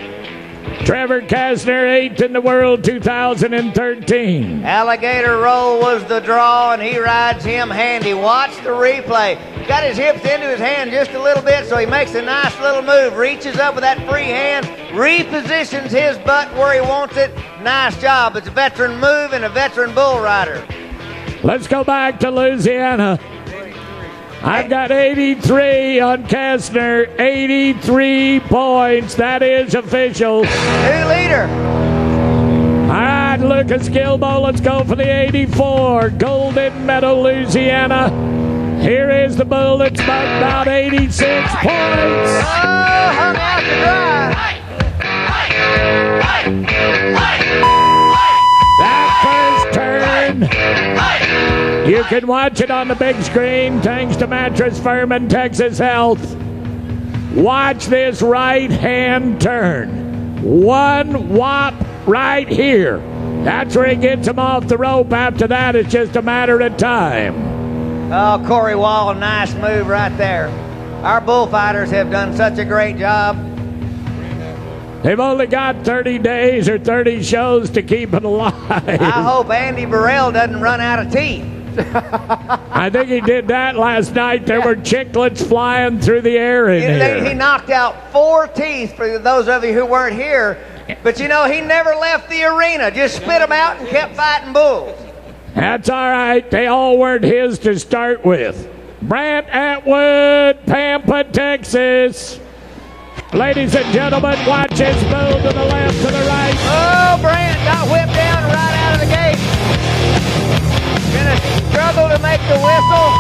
Trevor Kastner, 8th in the world, 2013. Alligator Roll was the draw, and he rides him handy. Watch the replay. Got his hips into his hand just a little bit, so he makes a nice little move. Reaches up with that free hand, repositions his butt where he wants it. Nice job. It's a veteran move and a veteran bull rider. Let's go back to Louisiana. I've got 83 on Kastner, 83 points. That is official. New leader. right, Lucas Gilbo, let's go for the 84. Golden Meadow, Louisiana. Here is the bull that's about 86 points. Hung out to dry. That first turn, you can watch it on the big screen thanks to Mattress Firm and Texas Health. Watch this right-hand turn. One whop right here. That's where he gets him off the rope. After that, it's just a matter of time. Oh, Corey Wall, nice move right there. Our bullfighters have done such a great job. They've only got 30 days or 30 shows to keep it alive. I hope Andy Burrell doesn't run out of teeth. I think he did that last night. There were chiclets flying through the air in here. He knocked out 4 teeth for those of you who weren't here. But you know, he never left the arena. Just spit them out and kept fighting bulls. That's all right. They all weren't his to start with. Brant Atwood, Pampa, Texas. Ladies and gentlemen, watch his bull to the left, to the right. Oh, Brant got whipped down right out of the gate. Gonna struggle to make the whistle,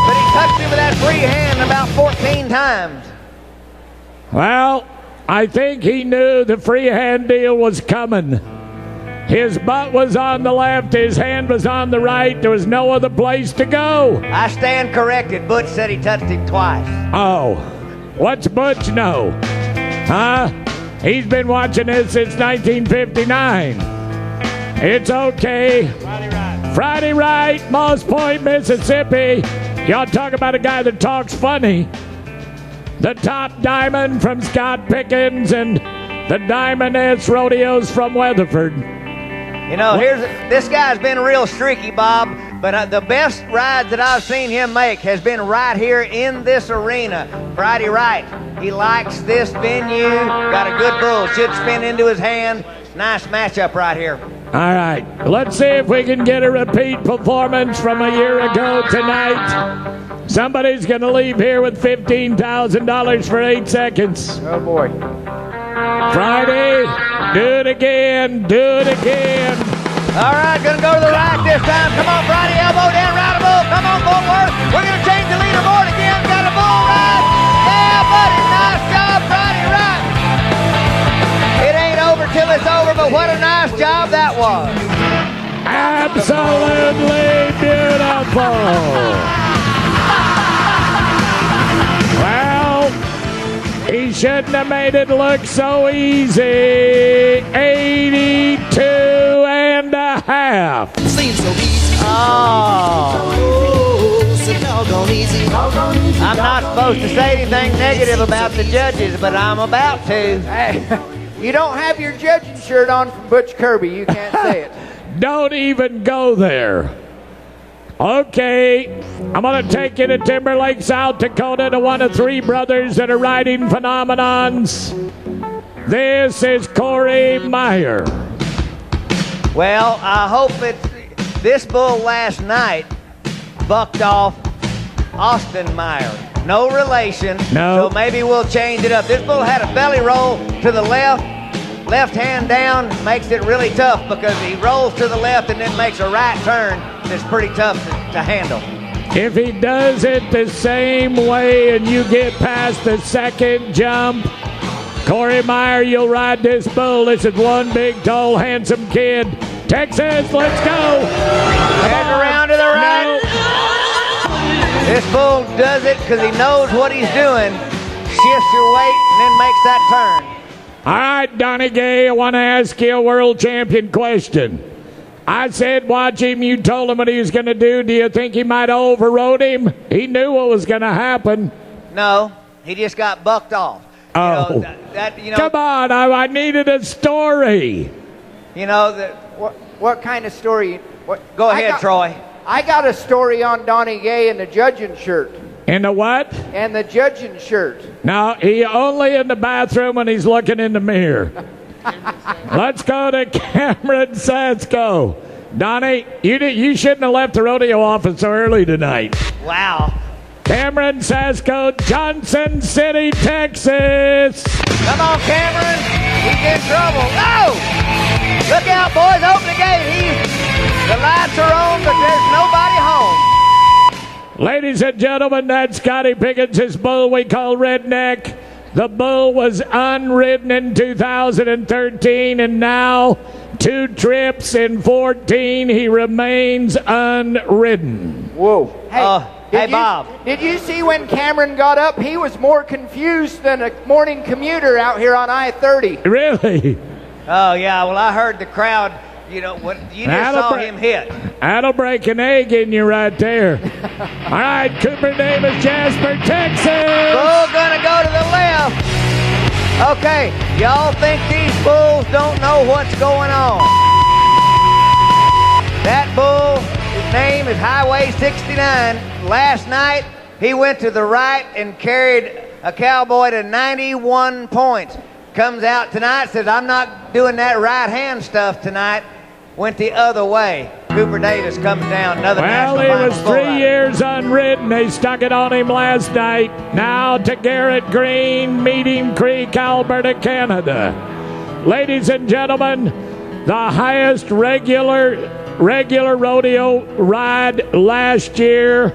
but he touched him with that free hand about 14 times. Well, I think he knew the free hand deal was coming. His butt was on the left, his hand was on the right. There was no other place to go. I stand corrected. Butch said he touched him twice. Oh, what's Butch know? Huh? He's been watching this since 1959. It's okay. Friday Right, Moss Point, Mississippi. Y'all talk about a guy that talks funny. The Top Diamond from Scott Pickens and the Diamondess Rodeos from Weatherford. You know, this guy's been real streaky, Bob, but the best rides that I've seen him make has been right here in this arena. Friday Right. He likes this venue. Got a good bull. Should spin into his hand. Nice matchup right here. All right, let's see if we can get a repeat performance from a year ago tonight. Somebody's going to leave here with $15,000 for 8 seconds. Oh, boy. Friday, do it again, do it again. All right, gonna go to the right this time. Come on, Friday, elbow down, ride a bull. Come on, Fort Worth. We're gonna change the leaderboard again. Got a bull ride. Yeah, buddy, nice job, Friday, right. It ain't over till it's over, but what a nice job that was. Absolutely beautiful. Well, he shouldn't have made it look so easy. 82 and a half. Seems so easy. Oh. So doggone easy. I'm not supposed to say anything negative about the judges, but I'm about to. Hey, you don't have your judging shirt on from Butch Kirby. You can't say it. Don't even go there. Okay, I'm going to take you to Timberlake, South Dakota, to one of 3 brothers that are riding phenomenons. This is Corey Meyer. Well, I hope this bull last night bucked off Austin Meyer. No relation. No. So maybe we'll change it up. This bull had a belly roll to the left hand down, makes it really tough because he rolls to the left and then makes a right turn that's pretty tough to handle. If he does it the same way and you get past the second jump, Corey Meyer, you'll ride this bull. This is one big, tall, handsome kid. Texas, let's go. Head around to the right. No. This bull does it because he knows what he's doing. Shifts your weight and then makes that turn. All right, Donnie Gay, I want to ask you a world champion question. I said watch him. You told him what he was going to do. Do you think he might have overrode him? He knew what was going to happen. No, he just got bucked off. Oh. Come on, I needed a story. You know, What kind of story? Go ahead, Troy. I got a story on Donnie Gay and the judging shirt. In the what? And the judging shirt. Now, he only in the bathroom when he's looking in the mirror. Let's go to Cameron Sasko. Donnie, you shouldn't have left the rodeo office so early tonight. Wow. Cameron Sasko, Johnson City, Texas. Come on, Cameron. He's in trouble. Oh! Look out, boys. Open the gate. The lights are on, but there's nobody home. Ladies and gentlemen, that's Scotty Pickens' bull we call Redneck. The bull was unridden in 2013, and now 2 trips in 14, he remains unridden. Whoa. Hey, Bob. Did you see when Cameron got up? He was more confused than a morning commuter out here on I-30. Really? Oh, yeah. Well, I heard the crowd, you just saw him hit. That'll break an egg in you right there. All right, Cooper Davis, Jasper, Texas. Bull gonna go to the left. Okay, y'all think these bulls don't know what's going on? That bull, his name is Highway 69. Last night, he went to the right and carried a cowboy to 91 points. Comes out tonight, says, I'm not doing that right hand stuff tonight. Went the other way. Cooper Davis comes down. Another Well, he was 3 years unridden. They stuck it on him last night. Now to Garrett Green, Meeting Creek, Alberta, Canada. Ladies and gentlemen, the highest regular rodeo ride last year.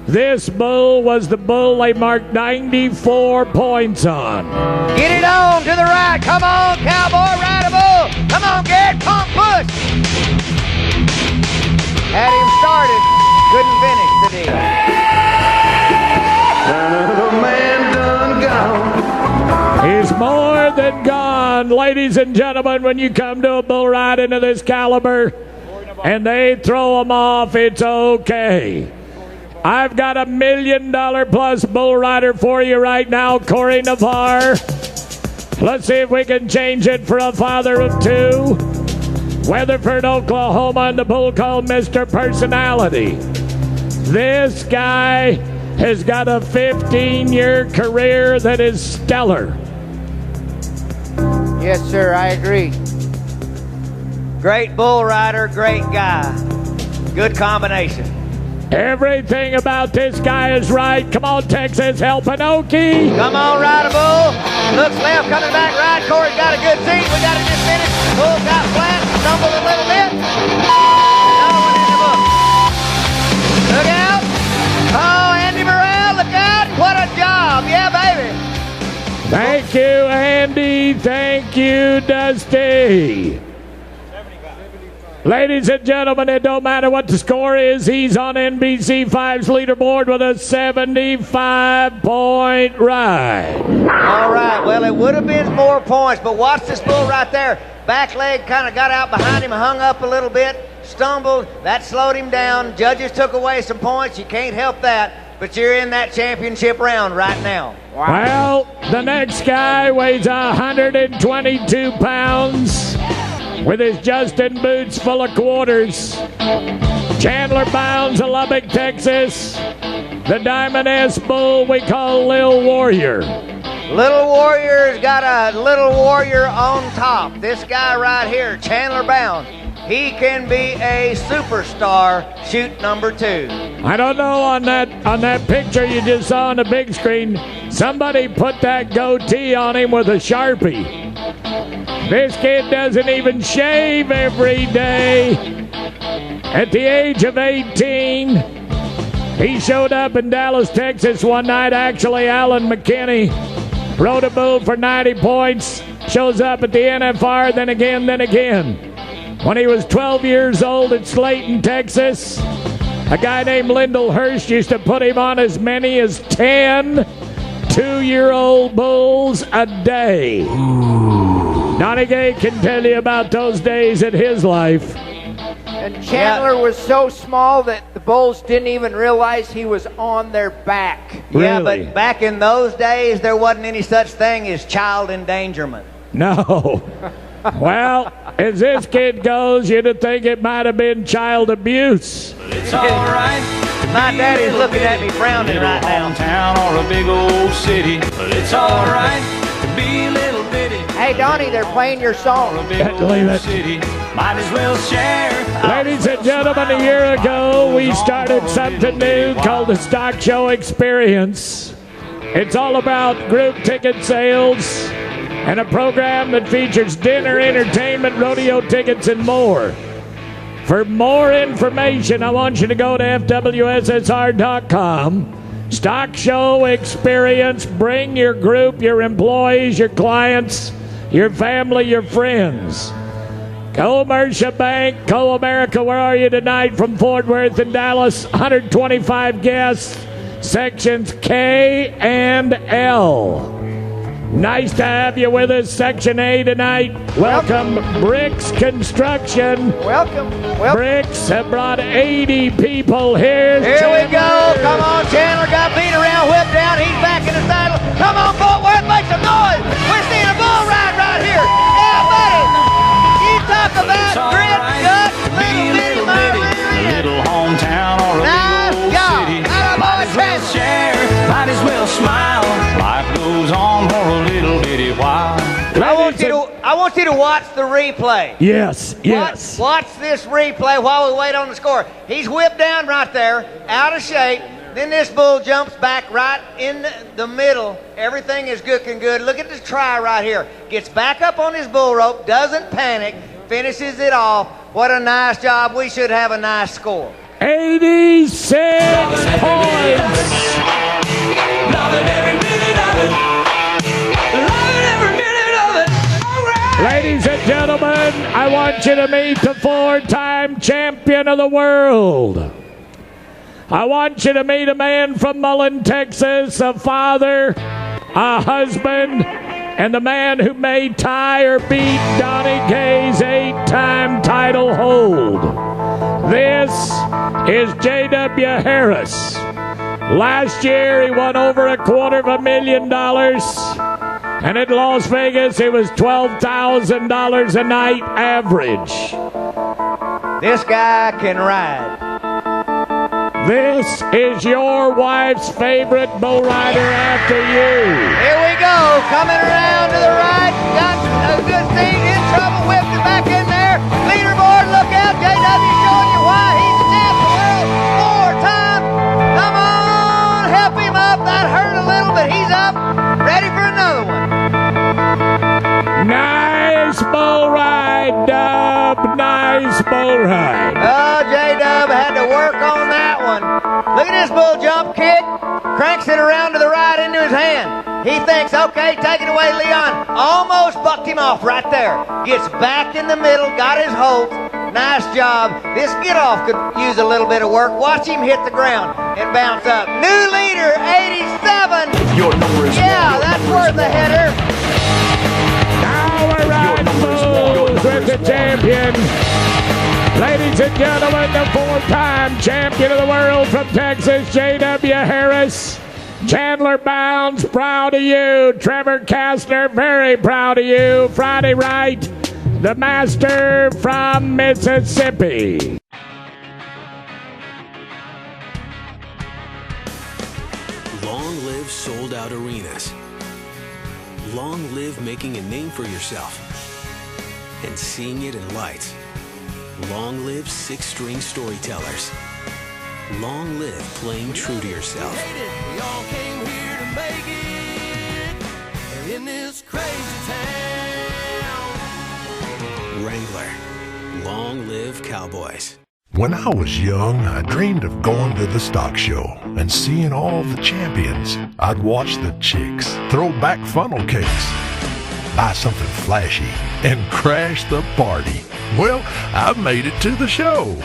This bull was the bull they marked 94 points on. Get it on to the right. Come on, cowboy, ride a bull. Come on, Garrett, pump, push. Had him started, couldn't finish the deal. The man done gone. He's more than gone. Ladies and gentlemen, when you come to a bull riding of this caliber and they throw them off, it's okay. I've got $1 million plus bull rider for you right now, Corey Navarre. Let's see if we can change it for a father of 2. Weatherford, Oklahoma, and the bull called Mr. Personality. This guy has got a 15-year career that is stellar. Yes, sir, I agree. Great bull rider, great guy. Good combination. Everything about this guy is right. Come on, Texas, help Pinocchio. Come on, ride a bull. Looks left, coming back right. Corey's got a good seat. We got it just finished. Bull got flat, stumbled a little bit. Another one in the book. Look out. Oh, Andy Morrell, look out. What a job. Yeah, baby. Thank you, Andy. Thank you, Dusty. Ladies and gentlemen, it don't matter what the score is. He's on NBC5's leaderboard with a 75-point ride. All right, well, it would have been more points, but watch this bull right there. Back leg kind of got out behind him, hung up a little bit, stumbled. That slowed him down. Judges took away some points. You can't help that, but you're in that championship round right now. Well, the next guy weighs 122 pounds. With his Justin boots full of quarters. Chandler Bounds of Lubbock, Texas. The Diamond S Bull we call Lil Warrior. Little Warrior's got a little warrior on top. This guy right here, Chandler Bounds, he can be a superstar. Shoot number 2. I don't know, on that picture you just saw on the big screen, somebody put that goatee on him with a Sharpie. This kid doesn't even shave every day. At the age of 18, he showed up in Dallas, Texas one night. Actually, Alan McKinney rode a bull for 90 points, shows up at the NFR, then again. When he was 12 years old at Slayton, Texas, a guy named Lyndall Hurst used to put him on as many as 10 2-year-old bulls a day. Donnie Gay can tell you about those days in his life. And Chandler was so small that the bulls didn't even realize he was on their back. Yeah, Really? but back in those days, there wasn't any such thing as child endangerment. No. Well, as this kid goes, you'd think it might have been child abuse. It's all right. My daddy's looking at me frowning right now. Town or a big old city, but it's all right to be a little bitty. Hey, Donnie, they're playing your song. Can't believe it. City, might as well share. Ladies and gentlemen, a year ago, we started something new called the Stock Show Experience. It's all about group ticket sales. and a program that features dinner, entertainment, rodeo tickets, and more. For more information, I want you to go to FWSSR.com. Stock show experience. Bring your group, your employees, your clients, your family, your friends. Commercial Bank, Co-America, where are you tonight? From Fort Worth and Dallas, 125 guests, sections K and L. Nice to have you with us, Section A tonight. Welcome, Bricks Construction. Welcome. Bricks have brought 80 people here. Here we go. Come on, Chandler got beat around, whipped down. He's back in the saddle. Come on, Fort Worth, make some noise. We're seeing a bull ride right here. Yeah, buddy. You talk about grit, gut, little bitty, a little hometown or a nice big old job. city. Might Might as well share, might as well smile. Life goes on for a little bitty while. I want you to watch the replay. Yes. Watch this replay while we wait on the score. He's whipped down right there, out of shape. Then this bull jumps back right in the middle. Everything is looking good. Look at this try right here. Gets back up on his bull rope, doesn't panic, finishes it off. What a nice job. We should have a nice score. 86 points. Loving every minute of it. Loving every minute of it. All right. Ladies and gentlemen, I want you to meet the 4-time champion of the world. I want you to meet a man from Mullen, Texas, a father, a husband, and the man who may tie or beat Donnie Kay's 8-time title hold. This is J.W. Harris. Last year, he won over $250,000, and in Las Vegas, it was $12,000 a night average. This guy can ride. This is your wife's favorite bull rider after you. Here we go, coming around to the right. Got a good thing, in trouble, whipped it back in there. Leaderboard, look out, JW showing you why he's the champ of the world. 4 times. Come on, help him up. That hurt a little, but he's up. Ready for another one. Nice bull ride, Dub. Nice bull ride. Oh, J-Dub had to work on that one. Look at this bull jump kick. Cranks it around to the right into his hand. He thinks, okay, take it away, Leon. Almost bucked him off right there. Gets back in the middle, got his hold. Nice job. This get-off could use a little bit of work. Watch him hit the ground and bounce up. New leader, 87. Your number is Yeah, that's worth a header. Now we're riding bulls with the champion. Ladies and gentlemen, the 4-time champion of the world from Texas, J.W. Harris. Chandler Bounds, proud of you. Trevor Kastner, very proud of you. Friday Wright, the master from Mississippi. Long live sold-out arenas. Long live making a name for yourself and seeing it in lights. Long live Xtreme storytellers. Long live playing true to yourself. We all came here to make it in this crazy town. Wrangler. Long live Cowboys. When I was young, I dreamed of going to the stock show and seeing all the champions. I'd watch the chicks throw back funnel cakes, buy something flashy, and crash the party. Well, I've made it to the show.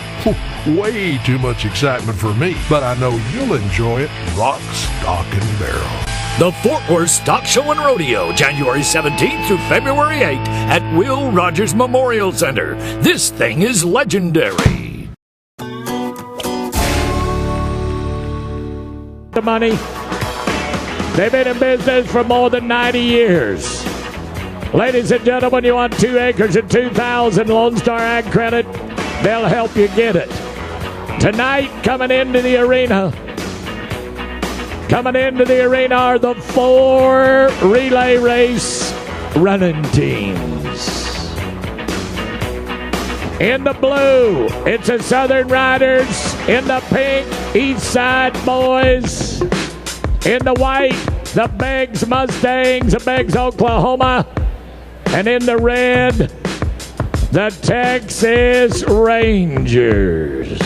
Way too much excitement for me, but I know you'll enjoy it rock, stock, and barrel. The Fort Worth Stock Show and Rodeo, January 17th through February 8th at Will Rogers Memorial Center. This thing is legendary. The money. They've been in business for more than 90 years. Ladies and gentlemen, you want 2 acres and 2,000 Lone Star Ag Credit? They'll help you get it. Tonight, coming into the arena are the 4 relay race running teams. In the blue, it's the Southern Riders. In the pink, East Side Boys. In the white, the Beggs Mustangs of Beggs, Oklahoma. And in the red, the Texas Rangers.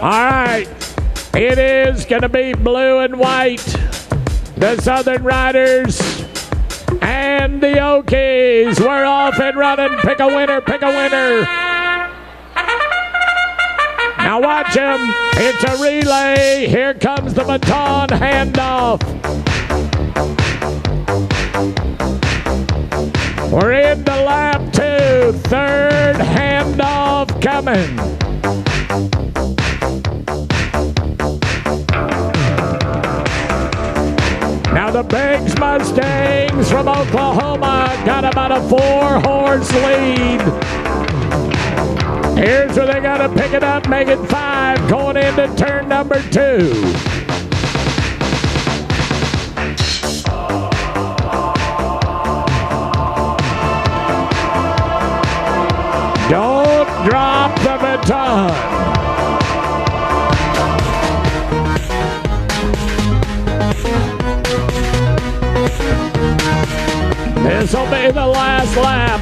All right, it is going to be blue and white. The Southern Riders and the Okies. We're off and running. Pick a winner, pick a winner. Now watch him. It's a relay. Here comes the baton handoff. We're into lap 2. Third handoff coming. Now the Biggs Mustangs from Oklahoma got about a 4-horse lead. Here's where they got to pick it up, make it 5, going into turn number 2. Don't drop the baton. This will be the last lap.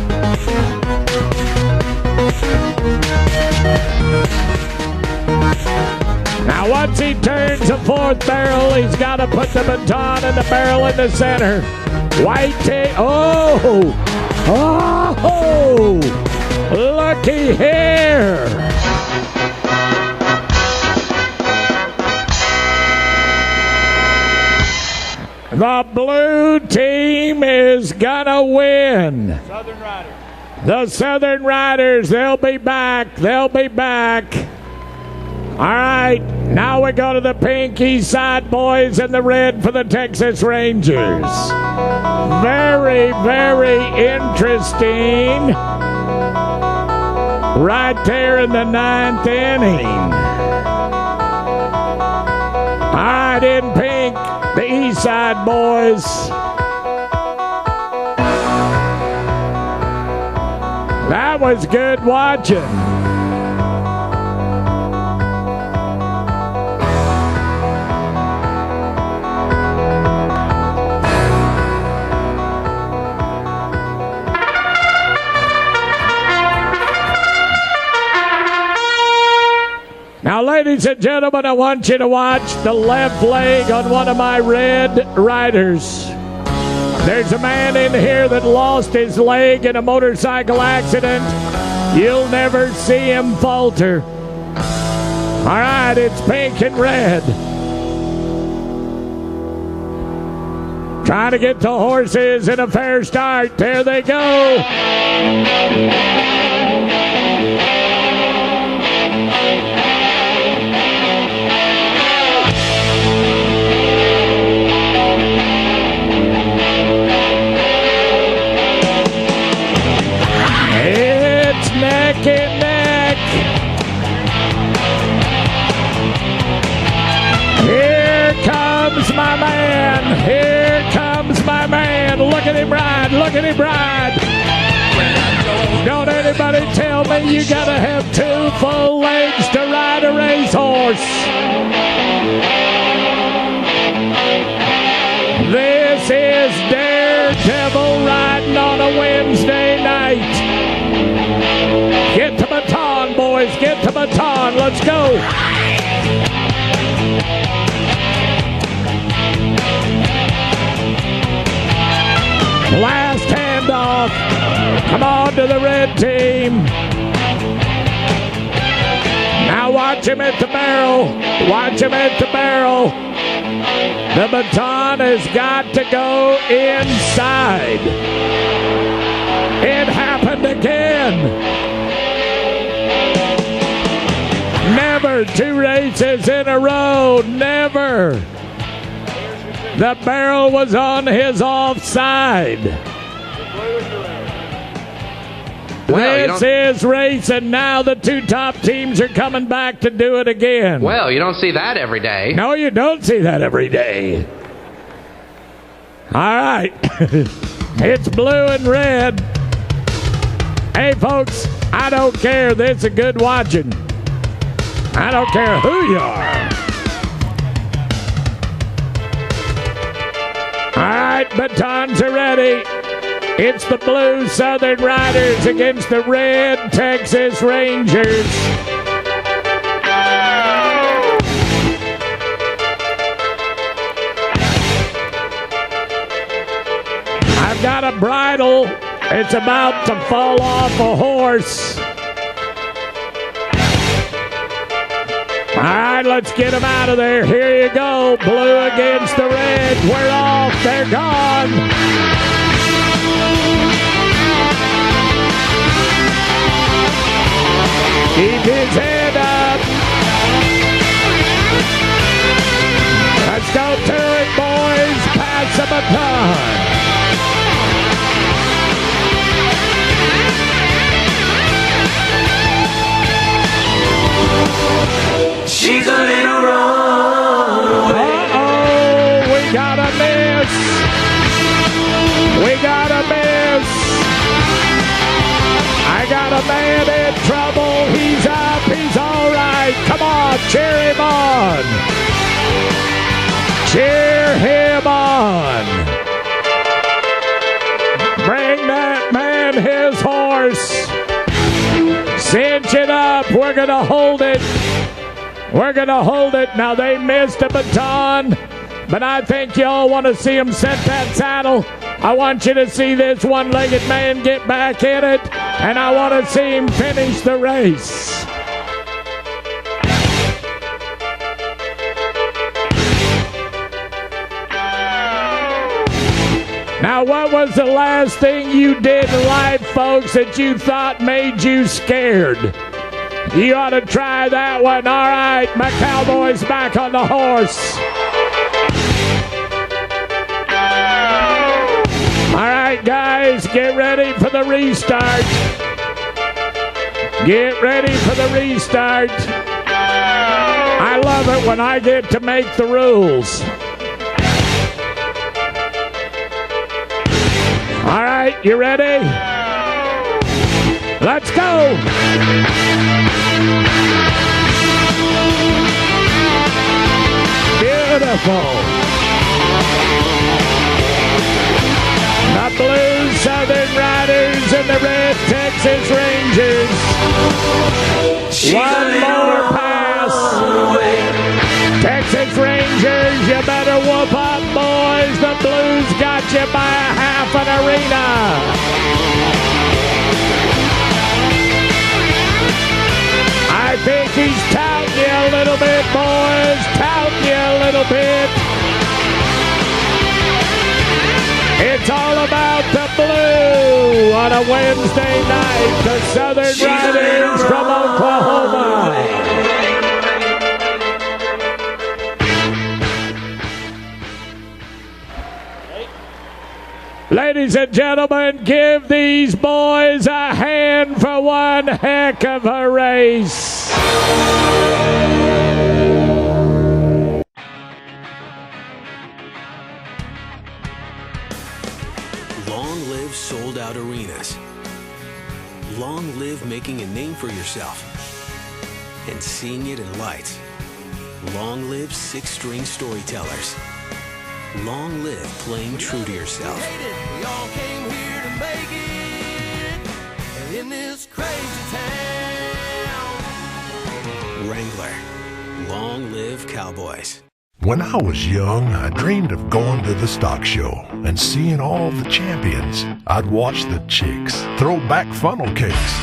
Now once he turns the 4th barrel, he's got to put the baton and the barrel in the center. White tape. Oh! Oh! Looky here! The blue team is gonna win. Southern Riders. The Southern Riders, they'll be back. They'll be back. All right, now we go to the pink East Side boys and the red for the Texas Rangers. Very, very interesting. Right there in the 9th inning. All right, in pink, the East Side boys. That was good watching. Now, ladies and gentlemen, I want you to watch the left leg on one of my red riders. There's a man in here that lost his leg in a motorcycle accident. You'll never see him falter. All right, it's pink and red. Trying to get the horses in a fair start. There they go. Neck and neck. Here comes my man. Here comes my man. Look at him ride. Look at him ride. Don't anybody tell me you gotta have 2 full legs to ride a racehorse. This is Daredevil riding on a Wednesday night. Get the baton, boys. Get the baton. Let's go. Last handoff. Come on to the red team. Now watch him at the barrel. Watch him at the barrel. The baton has got to go inside. It happened again. Never 2 races in a row. Never. The barrel was on his offside. This is racing. Now the 2 top teams are coming back to do it again. Well, you don't see that every day. No, you don't see that every day. All right. It's blue and red. Hey, folks, I don't care. This is good watching. I don't care who you are. All right, batons are ready. It's the blue Southern Riders against the red Texas Rangers. I've got a bridle. It's about to fall off a horse. All right, let's get them out of there. Here you go. Blue against the red. We're off. They're gone. Keep his head up. Let's go to it, boys. Pass the baton. She's a little runaway. Uh-oh, we got a miss. We got a miss. I got a man in trouble. He's up. He's all right. Come on, cheer him on. Cheer him on. Bring that man his horse. Cinch it up. We're going to hold it. We're going to hold it. Now, they missed a baton, but I think y'all want to see him set that saddle. I want you to see this one-legged man get back in it, and I want to see him finish the race. Now, what was the last thing you did in life, folks, that you thought made you scared? You ought to try that one. All right, my cowboy's back on the horse. All right, guys, get ready for the restart. Get ready for the restart. I love it when I get to make the rules. All right, you ready? Let's go. Beautiful. The blue Southern Riders and the red Texas Rangers. One more pass. Texas Rangers, you better whoop up, boys. The blues got you by a half an arena. I think he's touting you a little bit, boys. Touting you a little bit. It's all about the blue on a Wednesday night. The Southern Riders from Oklahoma. Ladies and gentlemen, give these boys a hand for one heck of a race. Long live sold-out arenas. Long live making a name for yourself and seeing it in lights. Long live six-string storytellers. Long live playing true to yourself. We all came here to make it in this crazy town. Wrangler. Long live Cowboys. When I was young, I dreamed of going to the stock show and seeing all the champions. I'd watch the chicks throw back funnel cakes,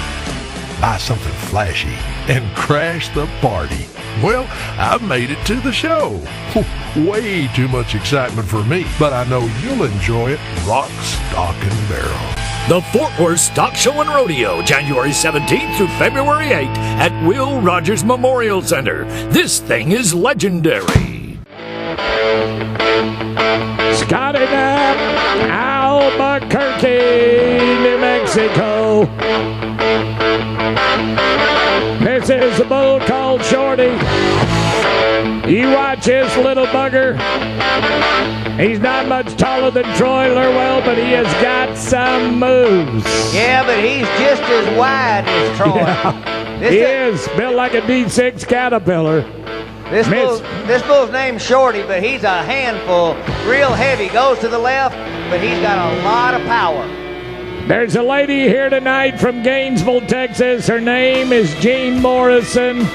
buy something flashy, and crash the party. Well, I've made it to the show. Way too much excitement for me, but I know you'll enjoy it rock, stock, and barrel. The Fort Worth Stock Show and Rodeo, January 17th through February 8th at Will Rogers Memorial Center. This thing is legendary. Scotty Knapp, Albuquerque, New Mexico. This is the bull called Shorty. You watch this little bugger. He's not much taller than Troy Lurwell, but he has got some moves. Yeah, but he's just as wide as Troy. Yeah, he is built like a D6 Caterpillar. This bull's named Shorty, but he's a handful, real heavy. Goes to the left, but he's got a lot of power. There's a lady here tonight from Gainesville, Texas. Her name is Jean Morrison.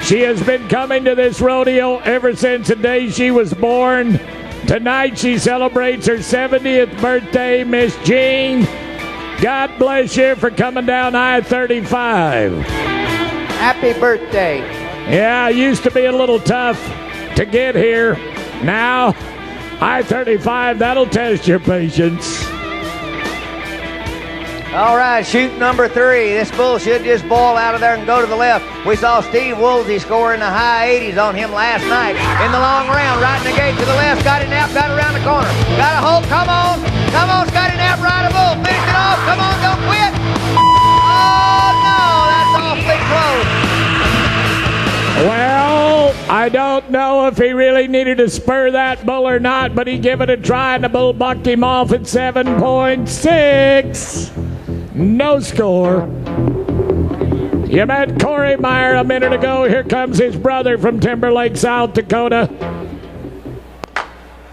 She has been coming to this rodeo ever since the day she was born. Tonight she celebrates her 70th birthday. Miss Jean, God bless you for coming down I-35. Happy birthday. Yeah, it used to be a little tough to get here. Now, I-35, that'll test your patience. All right, shoot number 3. This bull should just boil out of there and go to the left. We saw Steve Woolsey score in the high 80s on him last night in the long round, right in the gate to the left. Scotty Knapp got around the corner. Got a hold. Come on. Come on, Scotty Knapp, ride a bull. Finish it off. Come on, don't quit. Oh, no, that's awfully close. Well, I don't know if he really needed to spur that bull or not, but he gave it a try, and the bull bucked him off at 7.6. No score. You met Corey Meyer a minute ago. Here comes his brother from Timberlake, South Dakota.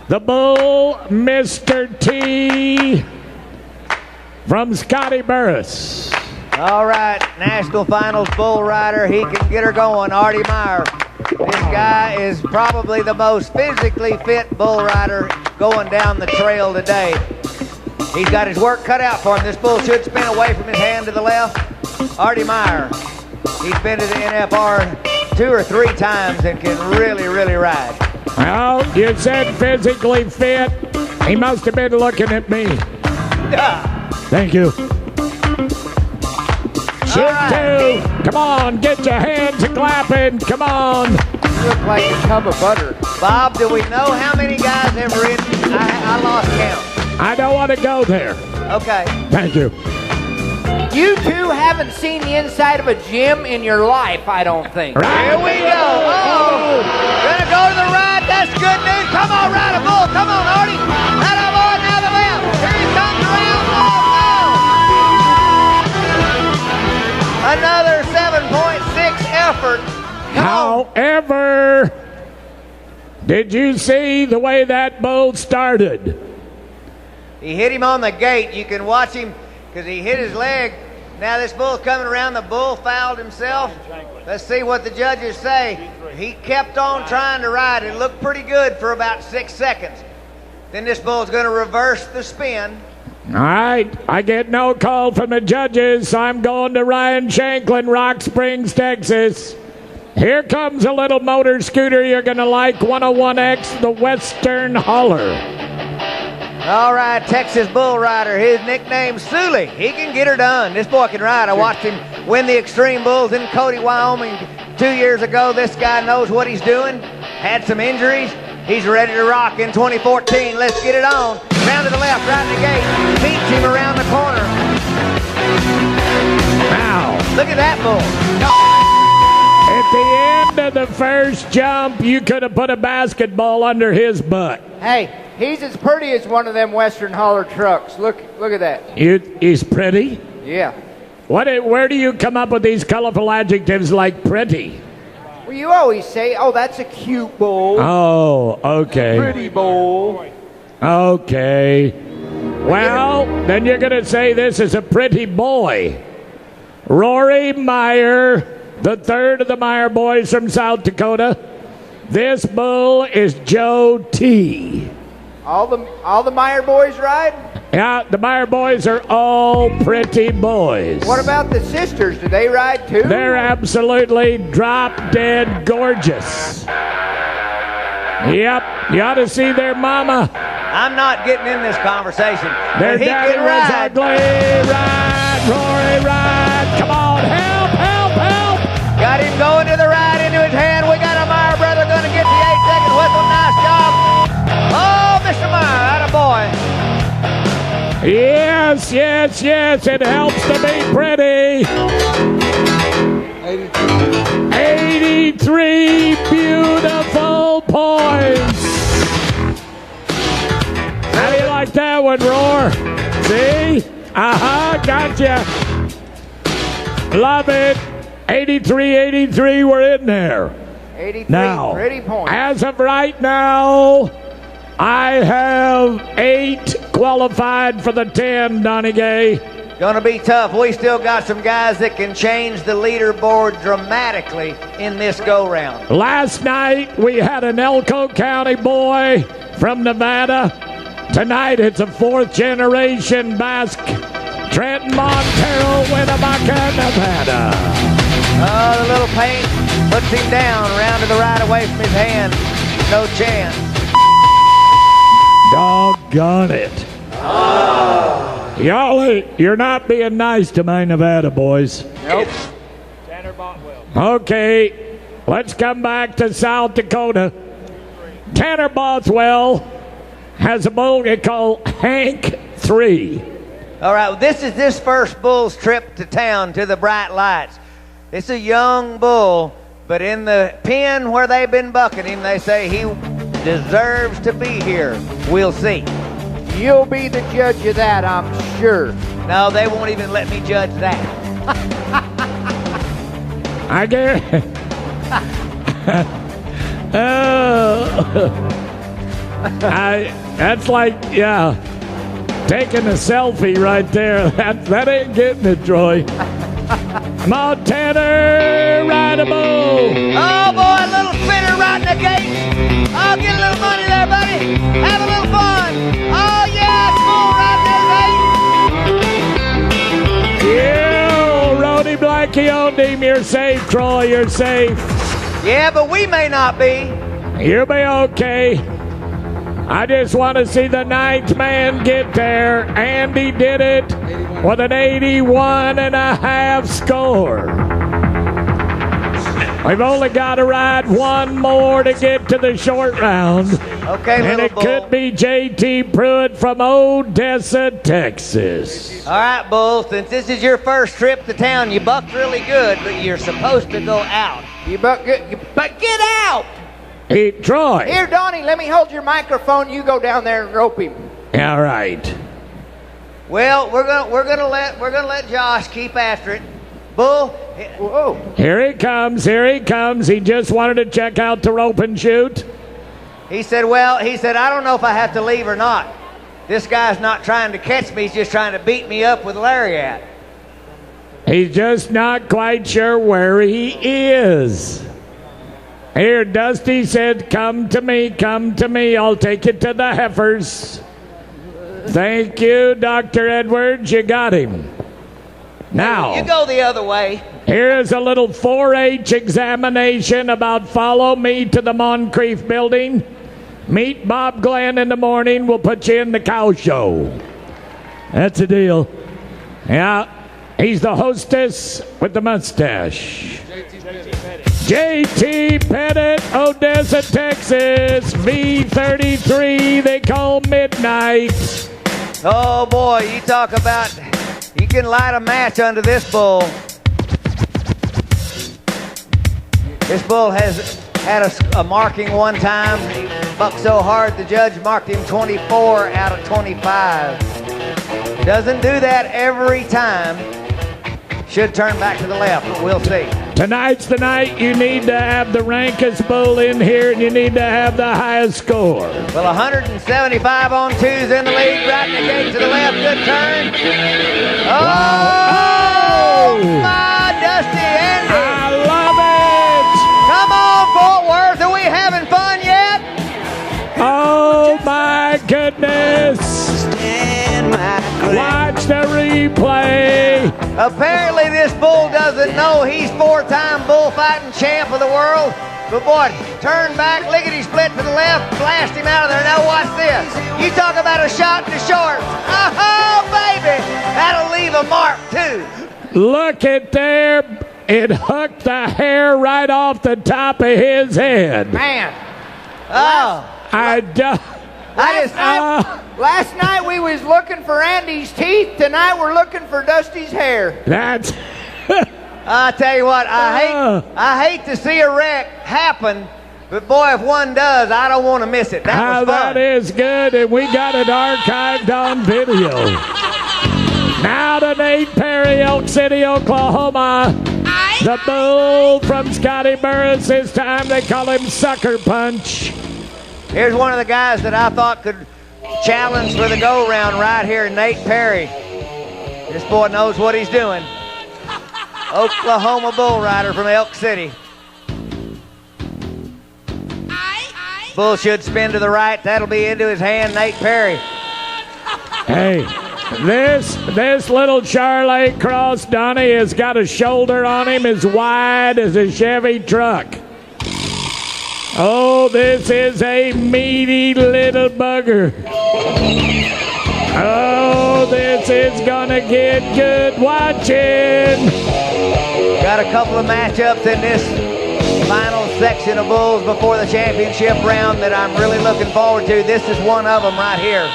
The bull, Mr. T from Scotty Burris. All right, National Finals bull rider. He can get her going, Artie Meyer. This guy is probably the most physically fit bull rider going down the trail today. He's got his work cut out for him. This bull should spin away from his hand to the left. Artie Meyer. He's been to the NFR 2 or 3 times and can really, really ride. Well, you said physically fit. He must have been looking at me. Thank you. Shoot right. 2. Come on, get your hands a-clapping. Come on. You look like a tub of butter. Bob, do we know how many guys have ridden? I lost count. I don't want to go there. Okay. Thank you. You two haven't seen the inside of a gym in your life, I don't think. Right. Here we go. Oh, gonna go to the right. That's good news. Come on, ride a bull. Come on, Artie. Ride a bull. Now the left. Here he comes around. Oh, no. Another 7.6 effort. However, did you see the way that bull started? He hit him on the gate. You can watch him because he hit his leg. Now this bull's coming around. The bull fouled himself. Let's see what the judges say. He kept on trying to ride. It looked pretty good for about 6 seconds. Then this bull's going to reverse the spin. All right, I get no call from the judges. I'm going to Ryan Shanklin, Rock Springs, Texas. Here comes a little motor scooter you're going to like, 101X, the Western Hauler. All right, Texas bull rider. His nickname's Sully. He can get her done. This boy can ride. I watched him win the Xtreme Bulls in Cody, Wyoming 2 years ago. This guy knows what he's doing. Had some injuries. He's ready to rock in 2014. Let's get it on. Round to the left, right in the gate. Beats him around the corner. Wow. Look at that bull. At the end of the first jump, you could have put a basketball under his butt. Hey, he's as pretty as one of them Western Hauler trucks. Look at that. He's pretty? Yeah. Where do you come up with these colorful adjectives like pretty? Well, you always say, oh, that's a cute bull. Oh, okay. Pretty bull. Okay. Well, then you're going to say this is a pretty boy. Rory Meyer, the third of the Meyer boys from South Dakota. This bull is Joe T. All the Meyer boys ride? Yeah, the Meyer boys are all pretty boys. What about the sisters? Do they ride too? They're absolutely drop-dead gorgeous. Yep, you ought to see their mama. I'm not getting in this conversation. Their But he daddy can was ride. ugly. Ride, Rory, ride. Come on, help, help, help. Got him going to the right into his hand. We got a Meyer brother going to get the 8-second whistle. Nice job. Oh, Mr. Meyer, attaboy. Yes, yes, yes, it helps to be pretty. 83 beautiful points. How do you like that one, Roar? See? Gotcha. Love it. 83, we're in there. 83 Now, pretty points. as of right now, I have 8 qualified for the 10, Donnie Gay. Gonna be tough. We still got some guys that can change the leaderboard dramatically in this go-round. Last night, we had an Elko County boy from Nevada. Tonight, it's a 4th-generation Basque. Trenton Montero, Winnebago, Nevada. Oh, the little paint puts him down, round to the right away from his hand. No chance. Doggone it. Y'all, you're not being nice to my Nevada boys. Nope. Okay, let's come back to South Dakota. Tanner Bothwell has a bull called Hank 3. All right, well, this is this first bull's trip to town to the bright lights. It's a young bull, but in the pen where they've been bucking him, they say he deserves to be here. We'll see. You'll be the judge of that, I'm sure. No, they won't even let me judge that. I get that's like, yeah, taking a selfie right there. That ain't getting it, Troy. Come on, Tanner, ride a bull. Oh, boy, a little spinner right in the gate. Oh, get a little money there, buddy. Have a little fun. Oh, yeah, small right there, Yeah, Rody Blackie owned him. You're safe, Troy, you're safe. Yeah, but we may not be. You'll be okay. I just want to see the 9th man get there, and he did it with an 81.5 score. We've only got to ride one more to get to the short round. Okay, and it bull. could be J.T. Pruitt from Odessa, Texas. All right, Bull, since this is your first trip to town, you bucked really good, but you're supposed to go out. You buck good, but get out! Hey, Troy. Here, Donnie, let me hold your microphone. You go down there and rope him. All right. Well, we're gonna let Josh keep after it. Bull. Whoa. Here he comes. Here he comes. He just wanted to check out the rope and shoot. He said, I don't know if I have to leave or not. This guy's not trying to catch me. He's just trying to beat me up with a lariat. He's just not quite sure where he is. Here, Dusty said, come to me, I'll take you to the heifers. Thank you, Dr. Edwards, you got him. Now, you go the other way. Here is a little 4-H examination about follow me to the Moncrief building. Meet Bob Glenn in the morning, we'll put you in the cow show. That's the deal. Yeah, he's the hostess with the mustache. J.T. Pettit, Odessa, Texas, V33, they call midnight. Oh, boy, you talk about, you can light a match under this bull. This bull has had a marking one time. He bucked so hard, the judge marked him 24 out of 25. Doesn't do that every time. Should turn back to the left, but we'll see. Tonight's the night you need to have the rankest bull in here, and you need to have the highest score. Well, 175 on 2's in the lead, right in the gate to the left, good turn. Oh, my Dusty Andy. I love it. Come on, Fort Worth, are we having fun yet? Oh, my goodness. Watch the replay. Apparently this bull doesn't know he's 4-time bullfighting champ of the world. But boy, turn back, lickety split to the left, blast him out of there. Now watch this. You talk about a shot in the shorts. Oh, baby. That'll leave a mark, too. Look at there. It hooked the hair right off the top of his head. Man. Oh. Last night we was looking for Andy's teeth. Tonight we're looking for Dusty's hair. That's. I tell you what, I hate to see a wreck happen, but boy, if one does, I don't want to miss it. That was fun. That is good, and we got it archived on video. Now to Nate Perry, Elk City, Oklahoma. The bull from Scotty Burris. This time they call him Sucker Punch. Here's one of the guys that I thought could challenge for the go-round right here, Nate Perry. This boy knows what he's doing. Oklahoma bull rider from Elk City. Bull should spin to the right. That'll be into his hand, Nate Perry. Hey, this little Charolais cross, Donnie, has got a shoulder on him as wide as a Chevy truck. Oh, this is a meaty little bugger. Oh, this is gonna get good watching. Got a couple of matchups in this final section of bulls before the championship round that I'm really looking forward to. This is one of them right here.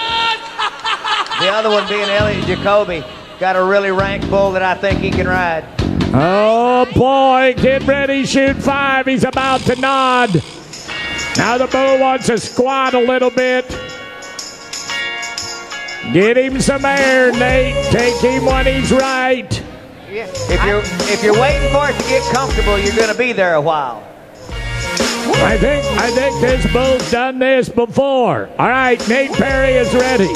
The other one being Elliot Jacoby. Got a really ranked bull that I think he can ride. Oh boy, get ready, shoot 5. He's about to nod. Now the bull wants to squat a little bit. Get him some air, Nate. Take him when he's right. Yeah. If you're waiting for it to get comfortable, you're going to be there a while. I think this bull's done this before. All right, Nate Perry is ready.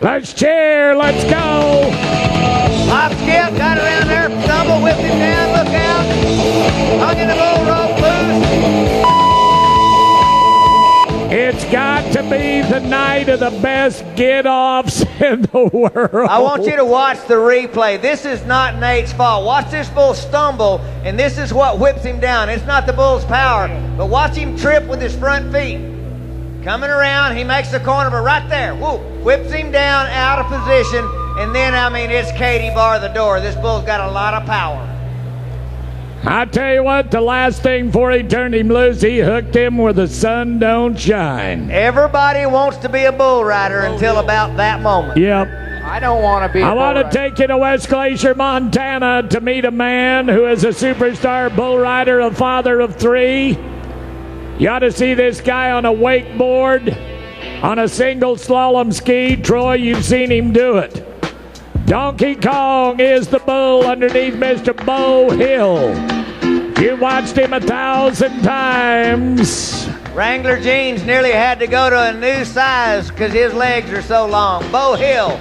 Let's cheer. Let's go. Hop skip, got around there, stumble, whipped him down, look out. Hung in the bull rope, loose. It's got to be the night of the best get-offs in the world. I want you to watch the replay. This is not Nate's fault. Watch this bull stumble, and this is what whips him down. It's not the bull's power, but watch him trip with his front feet. Coming around, he makes the corner, but right there, whoop, whips him down out of position, and then, I mean, it's Katie bar the door. This bull's got a lot of power. I tell you what, the last thing before he turned him loose, he hooked him where the sun don't shine. Everybody wants to be a bull rider until about that moment. Yep. I don't want to be a I bull want to rider. take you to West Glacier, Montana to meet a man who is a superstar bull rider, a father of 3. You ought to see this guy on a wakeboard, on a single slalom ski. Troy, you've seen him do it. Donkey Kong is the bull underneath Mr. Bo Hill. You watched him 1,000 times. Wrangler Jeans nearly had to go to a new size because his legs are so long. Bo Hill,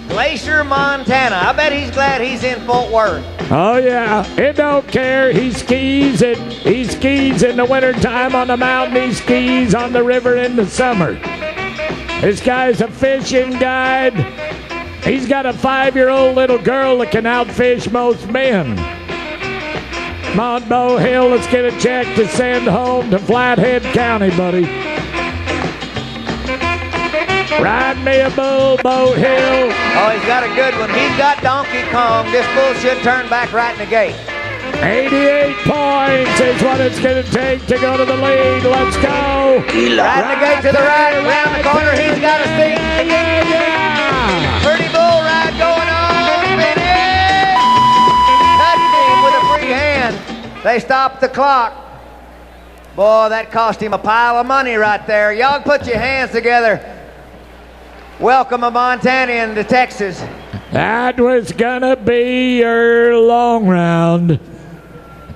Glacier, Montana. I bet he's glad he's in Fort Worth. Oh, yeah. It don't care. He skis in the wintertime on the mountain. He skis on the river in the summer. This guy's a fishing guide. He's got a 5-year-old little girl that can outfish most men. Come on, Bo Hill, let's get a check to send home to Flathead County, buddy. Ride me a bull, Bo Hill. Oh, he's got a good one. He's got Donkey Kong. This bull should turn back right in the gate. 88 points is what it's going to take to go to the lead. Let's go. Right in the gate to the right, around the corner. He's got a seat. Yeah. Pretty bull ride going on. Finish. Touched him with a free hand. They stopped the clock. Boy, that cost him a pile of money right there. Y'all put your hands together. Welcome a Montanian to Texas. That was gonna be your long round.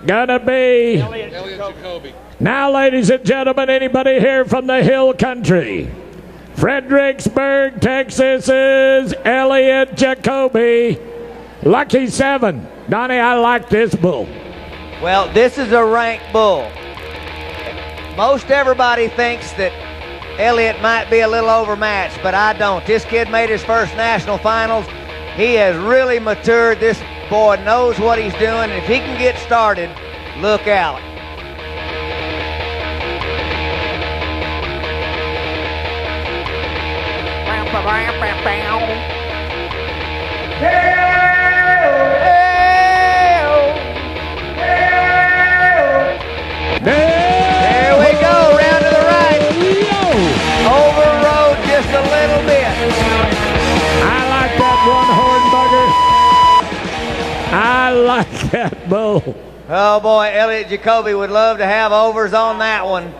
Gonna be. Elliot Jacoby. Now, ladies and gentlemen, anybody here from the Hill Country? Fredericksburg, Texas's Elliot Jacoby. Lucky 7. Donnie, I like this bull. Well, this is a ranked bull. Most everybody thinks that Elliot might be a little overmatched, but I don't. This kid made his first national finals. He has really matured. This boy knows what he's doing. If he can get started, look out. There we go, round to the right. Overrode just a little bit. I like that one horn bugger. I like that bull. Oh boy, Elliot Jacoby would love to have overs on that one.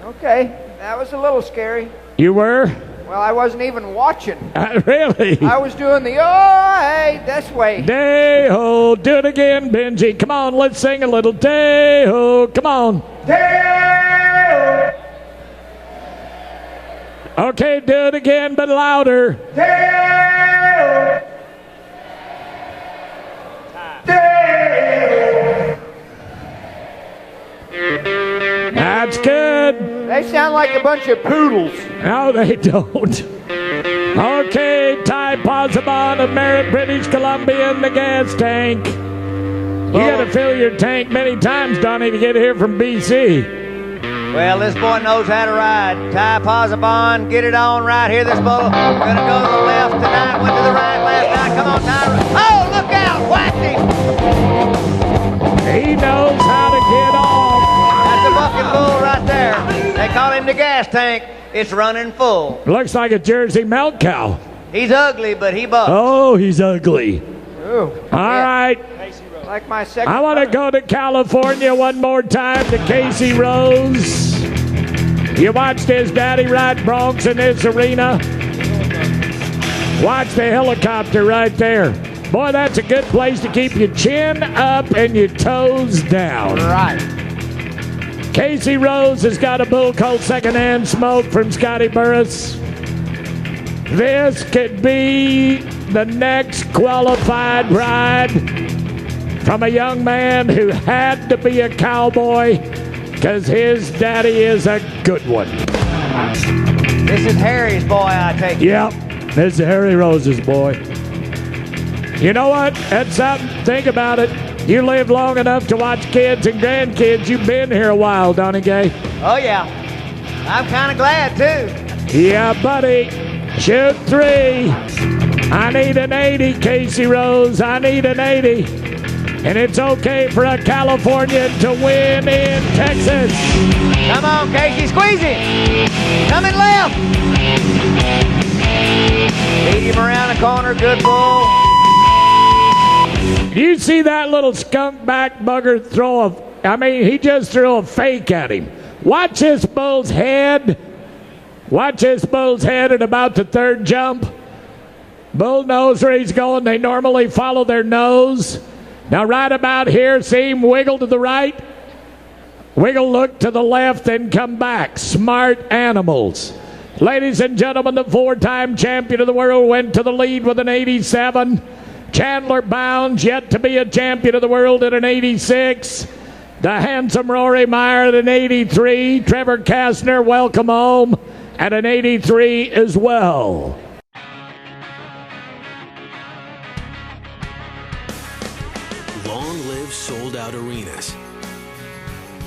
Okay, that was a little scary. You were? Well, I wasn't even watching. Really? I was doing the, oh, hey, this way. Day-ho, do it again, Benji. Come on, let's sing a little. Day-ho, come on. Day-ho. Okay, do it again, but louder. That's good. They sound like a bunch of poodles. No, they don't. Okay, Ty Posabon of Merritt, British Columbia in the gas tank. You got to fill your tank many times, Donnie, to get here from BC. Well, this boy knows how to ride. Ty Posabon, get it on right here. This bull gonna go to the left tonight, went to the right last night. Come on, Ty. Oh, look out! Whacked him! He knows how to get off. That's a bucking bull right there. They call him the gas tank. It's running full. Looks like a Jersey milk cow. He's ugly, but he bucks. Oh, he's ugly. Ooh. All right. Like my second. I want to go to California one more time to Casey Rose. You watched his daddy ride broncs in this arena. Watch the helicopter right there. Boy, that's a good place to keep your chin up and your toes down. Right. Casey Rose has got a bull colt secondhand smoke from Scotty Burris. This could be the next qualified ride from a young man who had to be a cowboy because his daddy is a good one. This is Harry's boy, I take it. Yep, this is Harry Rose's boy. You know what? That's something. Think about it. You live long enough to watch kids and grandkids. You've been here a while, Donnie Gay. Oh, yeah. I'm kind of glad, too. Yeah, buddy. Shoot 3. I need an 80, Casey Rose. I need an 80. And it's okay for a Californian to win in Texas. Come on, Casey, squeeze it. Coming left. Beat him around the corner, good bull. You see that little skunk back bugger throw he just threw a fake at him. Watch this bull's head. Watch this bull's head at about the third jump. Bull knows where he's going. They normally follow their nose. Now right about here, see him wiggle to the right? Wiggle, look to the left, then come back. Smart animals. Ladies and gentlemen, the 4-time champion of the world went to the lead with an 87. Chandler Bounds, yet to be a champion of the world at an 86. The handsome Rory Meyer at an 83. Trevor Kastner, welcome home, at an 83 as well. Long live sold-out arenas.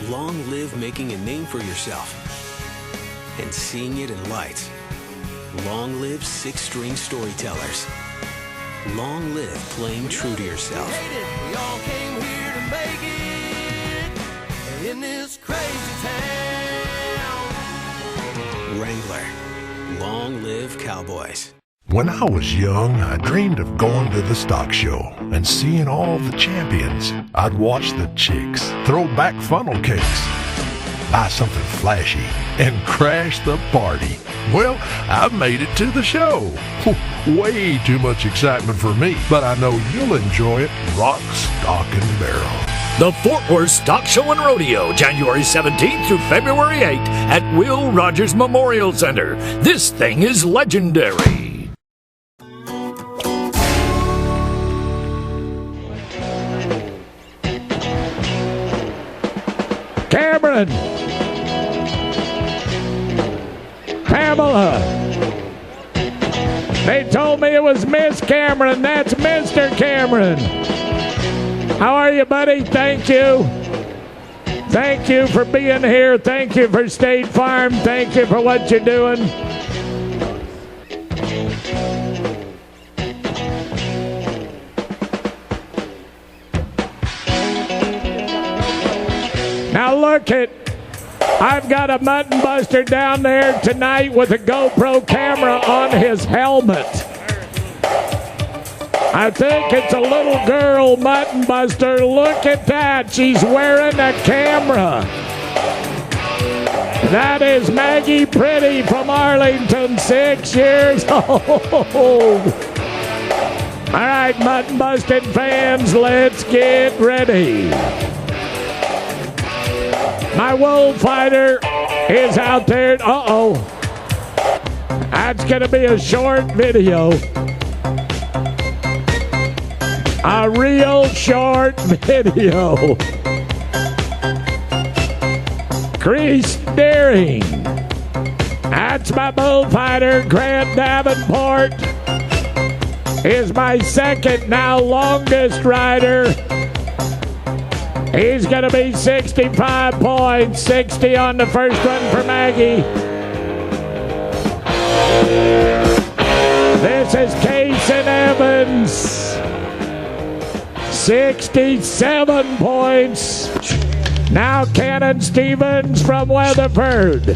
Long live making a name for yourself and seeing it in lights. Long live six-string storytellers. Long live playing true to yourself. We all came here to make it in this crazy town. Wrangler. Long live cowboys. When I was young, I dreamed of going to the stock show and seeing all the champions. I'd watch the chicks throw back funnel cakes, buy something flashy, and crash the party. Well, I've made it to the show. Way too much excitement for me, but I know you'll enjoy it rock, stock, and barrel. The Fort Worth Stock Show and Rodeo, January 17th through February 8th at Will Rogers Memorial Center. This thing is legendary. Cameron. Pamela. They told me it was Miss Cameron. That's Mr. Cameron. How are you, buddy? Thank you. Thank you for being here. Thank you for State Farm. Thank you for what you're doing. Now look at, I've got a mutton buster down there tonight with a GoPro camera on his helmet. I think it's a little girl mutton buster. Look at that. She's wearing a camera. That is Maggie Pretty from Arlington, 6 years old. All right, mutton busted fans, let's get ready. My wool fighter is out there. Uh-oh. That's going to be a short video. A real short video. Crease Deering. That's my bullfighter, Grant Davenport. Is my second, now longest rider. He's going to be 65 points, 60 on the first one for Maggie. This is Cason Evans, 67 points. Now Cannon Stevens from Weatherford,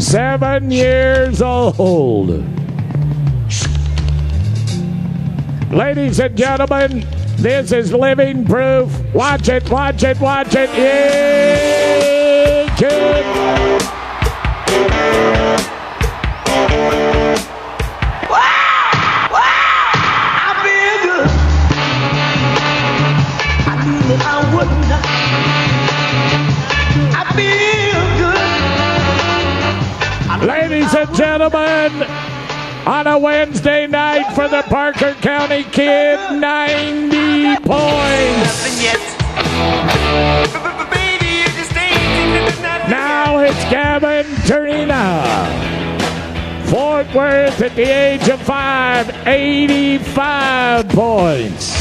7 years old. Ladies and gentlemen, this is living proof. Watch it, watch it, watch it. Yeah, kid. Ladies and gentlemen, on a Wednesday night for the Parker County Kid, 90 points. Now it's Gavin Turina. Fort Worth at the age of 5, 85 points.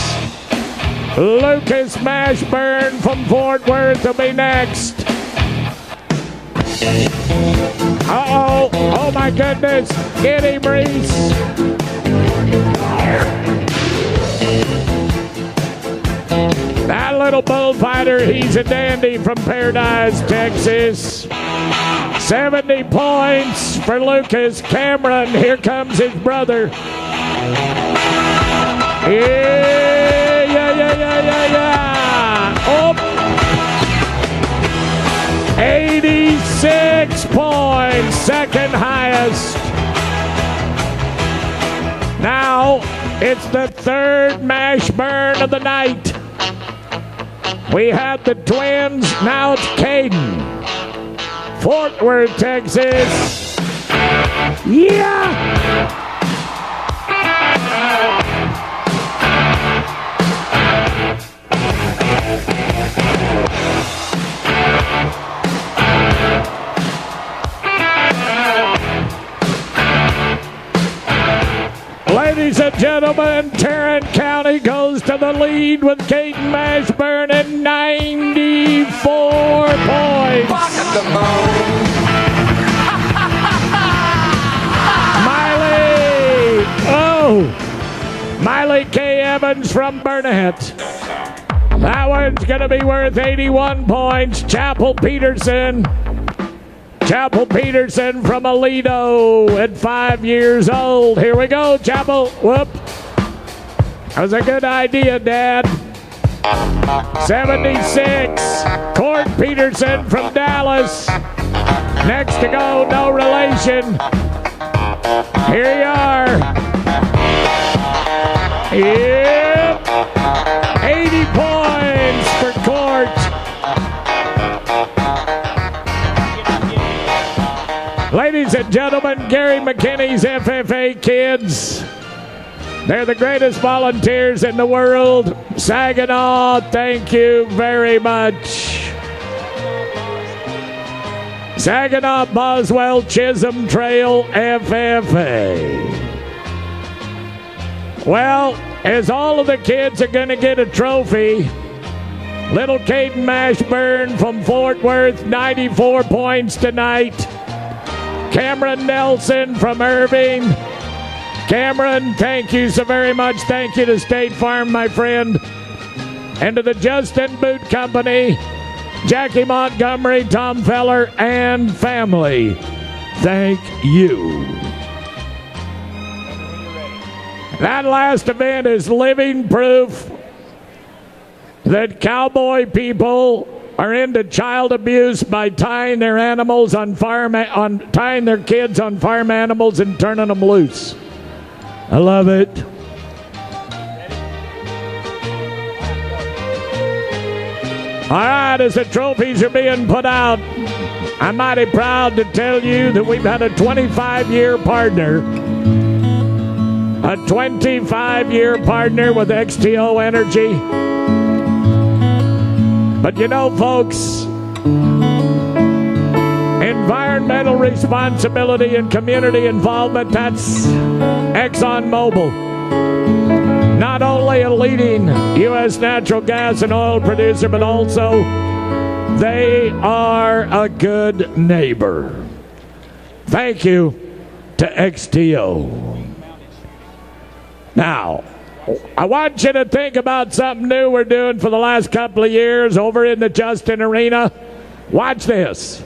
Lucas Mashburn from Fort Worth will be next. Uh-oh. Oh, my goodness. Get him, Reese. That little bullfighter, he's a dandy from Paradise, Texas. 70 points for Lucas Cameron. Here comes his brother. Yeah. Oh. 86 points, second highest. Now it's the third mash burn of the night. We had the twins, now it's Caden. Fort Worth, Texas. Yeah! Ladies and gentlemen, Tarrant County goes to the lead with Caden Mashburn at 94 points. Miley K. Evans from Burnett. That one's going to be worth 81 points. Chapel Peterson from Aledo at 5 years old. Here we go, Chapel. Whoop. That was a good idea, Dad. 76. Court Peterson from Dallas. Next to go, no relation. Here you are. Yep. 80 points for Court. Ladies and gentlemen, Gary McKinney's FFA kids. They're the greatest volunteers in the world. Saginaw, thank you very much. Saginaw, Boswell, Chisholm Trail, FFA. Well, as all of the kids are going to get a trophy, little Caden Mashburn from Fort Worth, 94 points tonight. Cameron Nelson from Irving. Cameron, thank you so very much. Thank you to State Farm, my friend. And to the Justin Boot Company, Jackie Montgomery, Tom Feller, and family. Thank you. That last event is living proof that cowboy people are into child abuse by tying their animals on tying their kids on farm animals and turning them loose. I love it. All right, as the trophies are being put out, I'm mighty proud to tell you that we've had a 25-year partner. A 25-year partner with XTO Energy. But you know, folks, environmental responsibility and community involvement, that's ExxonMobil. Not only a leading U.S. natural gas and oil producer, but also they are a good neighbor. Thank you to XTO. Now, I want you to think about something new we're doing for the last couple of years over in the Justin Arena. Watch this.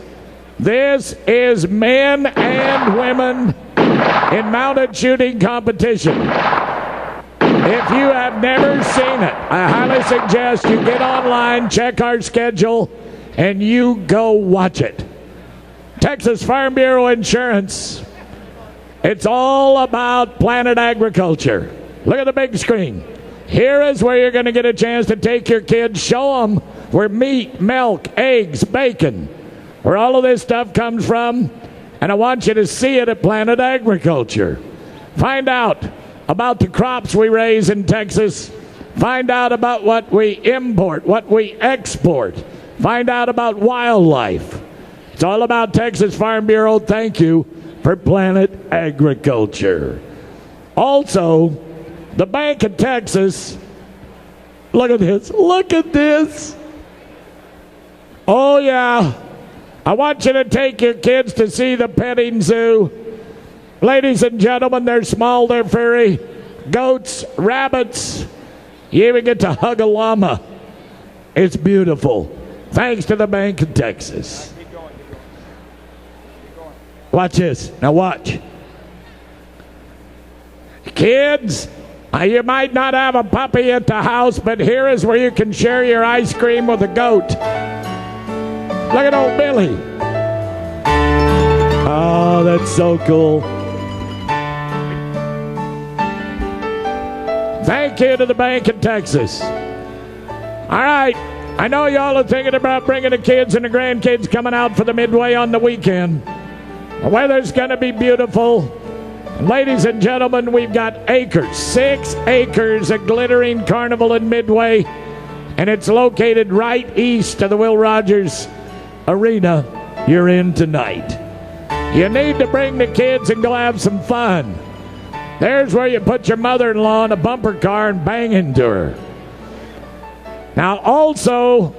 This is men and women in mounted shooting competition. If you have never seen it, I highly suggest you get online, check our schedule, and you go watch it. Texas Farm Bureau Insurance. It's all about Planet Agriculture. Look at the big screen. Here is where you're going to get a chance to take your kids, show them where meat, milk, eggs, bacon, where all of this stuff comes from. And I want you to see it at Planet Agriculture. Find out about the crops we raise in Texas. Find out about what we import, what we export. Find out about wildlife. It's all about Texas Farm Bureau. Thank you for Planet Agriculture. Also, the Bank of Texas. Look at this. Look at this. Oh, yeah. I want you to take your kids to see the petting zoo. Ladies and gentlemen, they're small, they're furry. Goats, rabbits. You even get to hug a llama. It's beautiful. Thanks to the Bank of Texas. Watch this. Now watch. Kids, you might not have a puppy at the house, but here is where you can share your ice cream with a goat. Look at old Billy. Oh, that's so cool. Thank you to the Bank of Texas. All right. I know y'all are thinking about bringing the kids and the grandkids coming out for the Midway on the weekend. The weather's going to be beautiful. And ladies and gentlemen, we've got acres, 6 acres of glittering carnival in Midway. And it's located right east of the Will Rogers Arena you're in tonight. You need to bring the kids and go have some fun. There's where you put your mother-in-law in a bumper car and bang into her. Now, also,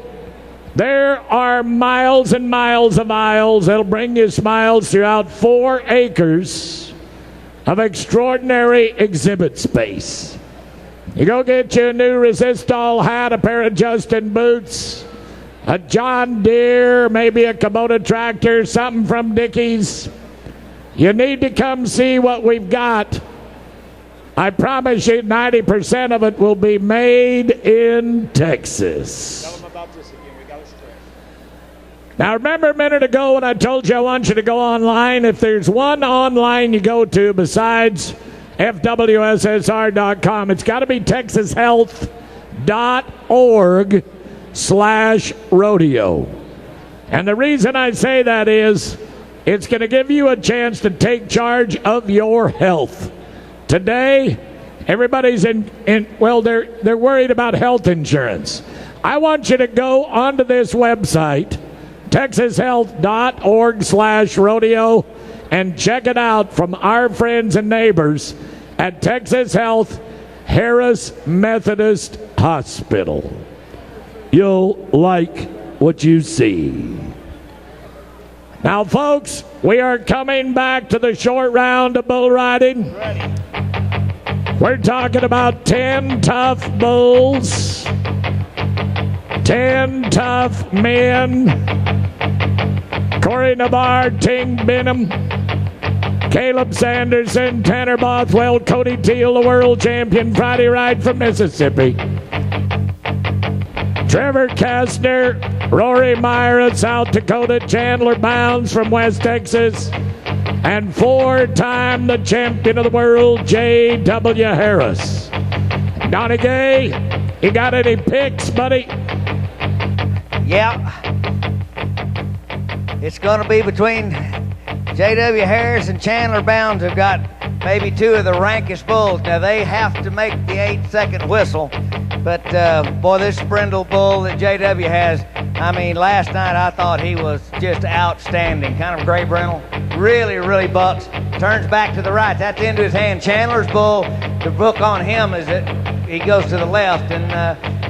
there are miles and miles of aisles that'll bring you smiles throughout 4 acres of extraordinary exhibit space. You go get you a new Resistol hat, a pair of Justin boots, a John Deere, maybe a Kubota tractor, something from Dickies. You need to come see what we've got. I promise you 90% of it will be made in Texas. Tell them about this again. We got to stress. Now, remember a minute ago when I told you I want you to go online? If there's one online you go to besides FWSSR.com, it's got to be TexasHealth.org/rodeo. And the reason I say that is it's going to give you a chance to take charge of your health. Today, everybody's they're worried about health insurance. I want you to go onto this website, TexasHealth.org/rodeo, and check it out from our friends and neighbors at Texas Health Harris Methodist Hospital. You'll like what you see. Now, folks, we are coming back to the short round of bull riding. We're talking about 10 tough bulls, 10 tough men. Corey Navarre, Ting Benham, Caleb Sanderson, Tanner Bothwell, Cody Teal, the world champion, Friday Ride from Mississippi. Trevor Kastner, Rory Meyer of South Dakota, Chandler Bounds from West Texas, and 4-time the champion of the world, J.W. Harris. Donnie Gay, you got any picks, buddy? Yeah. It's going to be between J.W. Harris and Chandler Bounds, who've got maybe two of the rankest bulls. Now, they have to make the 8-second whistle. But, boy, this Brindle bull that J.W. has, I mean, last night I thought he was just outstanding. Kind of gray brindle. Really, really bucks. Turns back to the right. That's into his hand. Chandler's bull, the book on him is that he goes to the left. And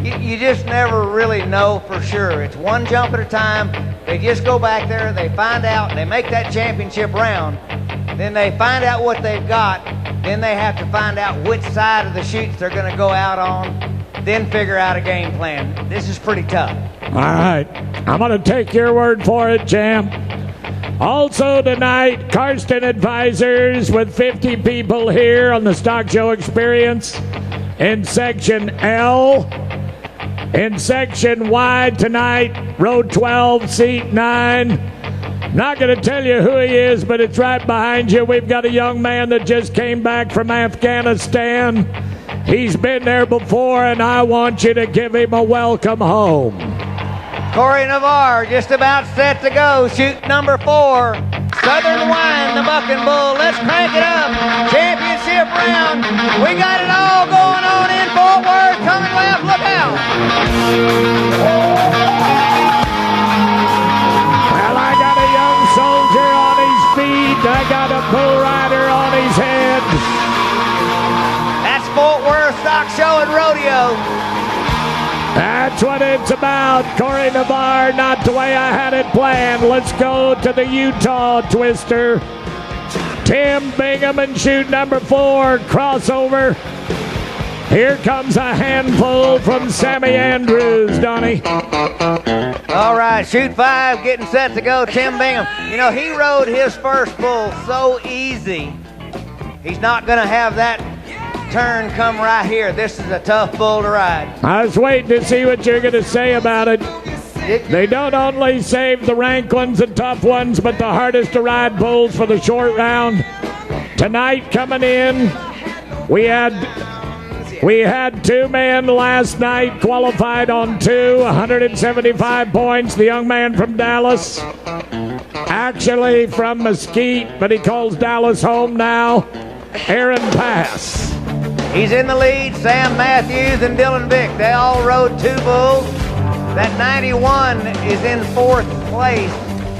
you just never really know for sure. It's one jump at a time. They just go back there. They find out. They make that championship round. Then they find out what they've got. Then they have to find out which side of the chutes they're going to go out on. Then figure out a game plan. This is pretty tough. All right. I'm going to take your word for it, Jam. Also tonight, Karsten Advisors with 50 people here on the Stock Show Experience in Section L. In Section Y tonight, row 12, seat 9. Not going to tell you who he is, but it's right behind you. We've got a young man that just came back from Afghanistan. He's been there before, and I want you to give him a welcome home. Corey Navarre just about set to go. Chute number 4. Southern Wine, the bucking bull. Let's crank it up. Championship round. We got it all going on in Fort Worth. Coming left, look out. Well, I got a young soldier on his feet. I got a bull rider on his head. That's Fort Worth Stock Show and Rodeo. That's what it's about. Corey Navarre, not the way I had it planned. Let's go to the Utah Twister. Tim Bingham and chute number 4, crossover. Here comes a handful from Sammy Andrews, Donnie. All right, chute 5 getting set to go. Tim Bingham. You know, he rode his first bull so easy. He's not going to have that turn come right here. This is a tough bull to ride. I was waiting to see what you're going to say about it. They don't only save the rank ones and tough ones, but the hardest to ride bulls for the short round. Tonight coming in, we had 2 men last night qualified on 2, 175 points. The young man from Dallas, actually from Mesquite, but he calls Dallas home now, Aaron Pass. He's in the lead. Sam Matthews and Dylan Vick. They all rode 2 bulls. That 91 is in 4th place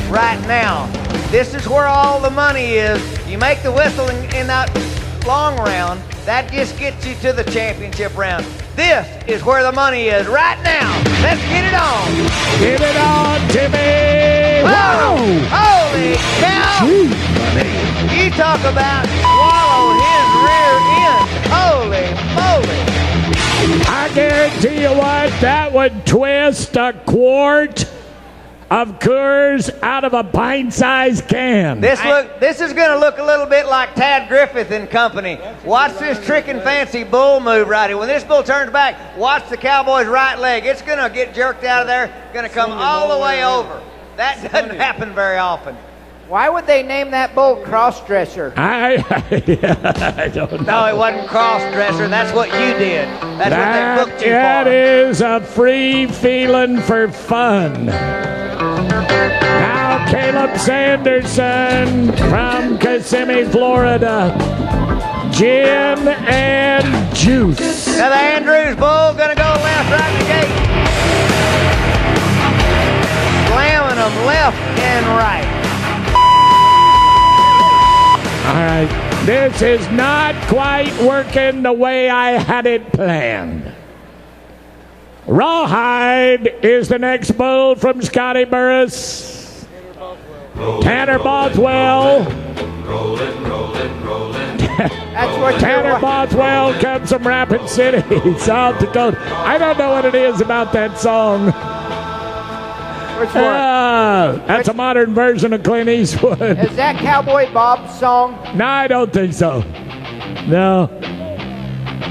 right now. This is where all the money is. You make the whistle in that long round, that just gets you to the championship round. This is where the money is right now. Let's get it on. Get it on, Timmy. Whoa! Holy cow! Gee, buddy. You talk about swallow his rear end. Holy moly. I guarantee you what, that would twist a quart of Coors out of a pint-sized can. This is going to look a little bit like Tad Griffith and company. Watch this trick and fancy bull move right here. When this bull turns back, watch the cowboy's right leg. It's going to get jerked out of there, going to come all the way over. That doesn't happen very often. Why would they name that bull Crossdresser? I don't know. No, it wasn't cross-dresser. That's what you did. That's what they booked you for. That is a free feeling for fun. Now Caleb Sanderson from Kissimmee, Florida. Gin and juice. Now the Andrews bull going to go left right in the gate. Slamming them left and right. All right, this is not quite working the way I had it planned. Rawhide is the next bull from Scotty Burris. Tanner Bothwell. That's what Tanner Bothwell comes from Rapid City, South Dakota. I don't know what it is about that song. Which one? That's a modern version of Clint Eastwood. Is that Cowboy Bob's song? No, I don't think so. No.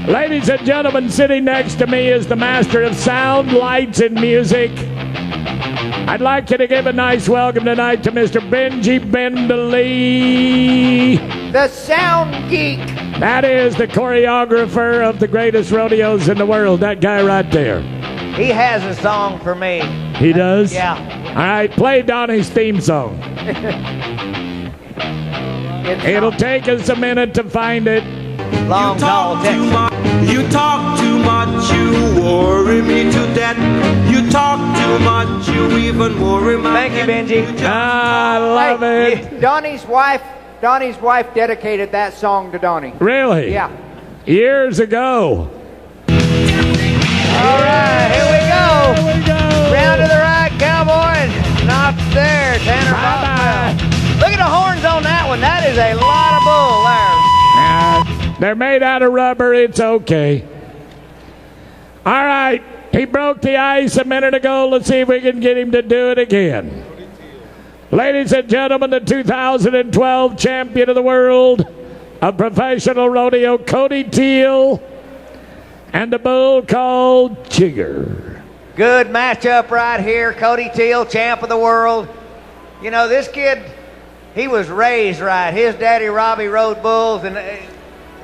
Ladies and gentlemen, sitting next to me is the master of sound, lights, and music. I'd like you to give a nice welcome tonight to Mr. Benji Bendalee. The sound geek. That is the choreographer of the greatest rodeos in the world, that guy right there. He has a song for me. He does? Yeah. All right, play Donnie's theme song. It'll take us a minute to find it. Long tall Texas. You talk too much, you worry me to death. You talk too much, you even worry my Thank you, Benji. I love it. Donnie's wife dedicated that song to Donnie. Really? Yeah. Years ago. All right, here we go. Round to the right, Cowboys. Not there, Tanner. Bye-bye. Look at the horns on that one. That is a lot of bull there. They're made out of rubber. It's okay. All right. He broke the ice a minute ago. Let's see if we can get him to do it again. Ladies and gentlemen, the 2012 champion of the world of professional rodeo, Cody Teal, and the bull called Chigger. Good matchup right here. Cody Teal, champ of the world. You know, this kid, he was raised right. His daddy, Robbie, rode bulls, and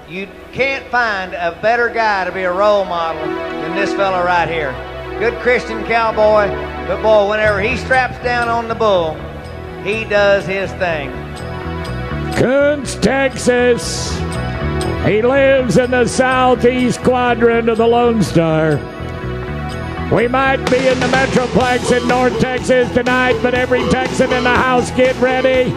you can't find a better guy to be a role model than this fella right here. Good Christian cowboy, but boy, whenever he straps down on the bull, he does his thing. Kuntz, Texas. He lives in the southeast quadrant of the Lone Star. We might be in the Metroplex in North Texas tonight, but every Texan in the house, get ready.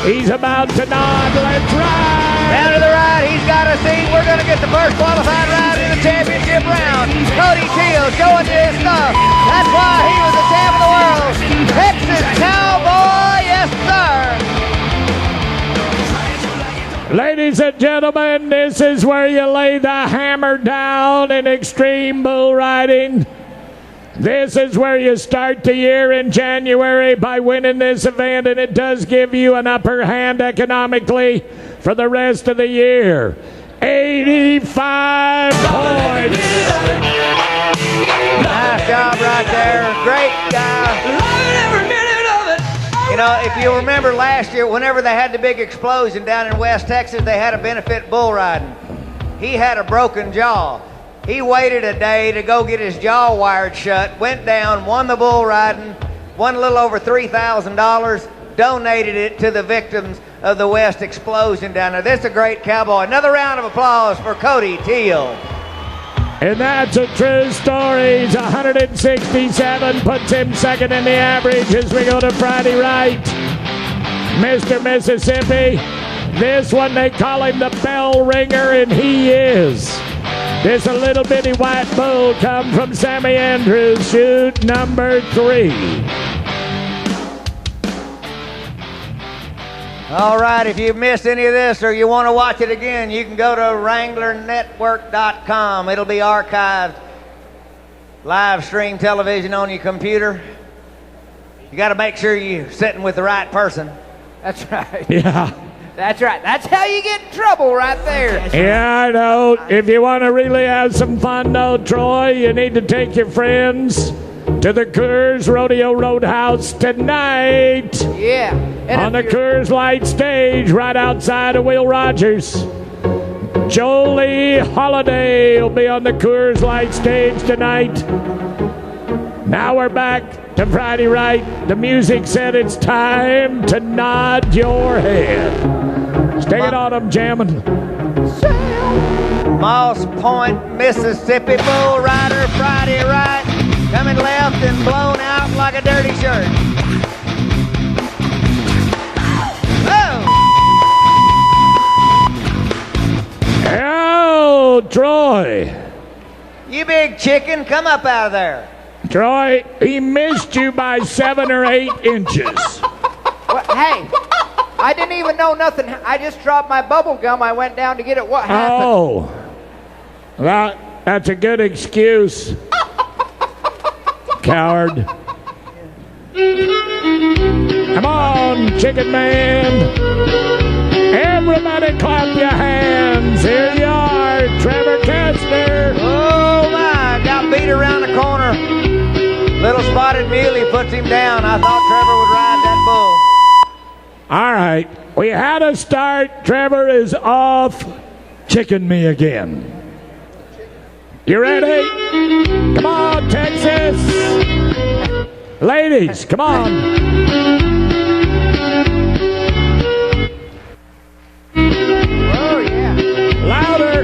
He's about to nod. Let's ride! Down to the right, he's got a seat. We're going to get the first qualified ride in the championship round. Cody Teal showing his stuff. That's why he was the champ of the world. Texas Cowboy, yes, sir. Ladies and gentlemen, this is where you lay the hammer down in extreme bull riding. This is where you start the year in January by winning this event, and it does give you an upper hand economically for the rest of the year. 85 points. Nice job right there. Great guy. You know, if you remember last year, whenever they had the big explosion down in West Texas, they had a benefit bull riding. He had a broken jaw. He waited a day to go get his jaw wired shut, went down, won the bull riding, won a little over $3,000, donated it to the victims of the West explosion down there. This is a great cowboy. Another round of applause for Cody Teal. And that's a true story. He's 167, puts him second in the average as we go to Friday right. Mr. Mississippi, this one they call him the bell ringer, and he is. This a little bitty white bull come from Sammy Andrews, chute number 3. All right, if you've missed any of this or you want to watch it again, you can go to WranglerNetwork.com. It'll be archived. Live stream television on your computer. You got to make sure you're sitting with the right person. That's right. Yeah. That's right. That's how you get in trouble right there. Yeah, I know. If you want to really have some fun, though, Troy, you need to take your friends to the Coors Rodeo Roadhouse tonight. Yeah. And on the Coors Light stage right outside of Will Rogers. Jolie Holiday will be on the Coors Light stage tonight. Now we're back to Friday Right. The music said it's time to nod your head. Stick it on them, jamming. Moss Point, Mississippi bull rider, Friday Right, coming left and blown out like a dirty shirt. Oh, Troy. You big chicken, come up out of there. Troy, he missed you by 7 or 8 inches. Well, hey, I didn't even know nothing. I just dropped my bubble gum. I went down to get it. What happened? Oh, well, that's a good excuse. Coward. Come on, Chicken Man. Everybody clap your hands. Here you are, Trevor Kessler. Oh, my. Got beat around the corner. Little spotted muley puts him down. I thought Trevor would ride that bull. All right. We had a start. Trevor is off. Chicken me again. You ready? Come on, Texas. Ladies, come on. Oh, yeah. Louder.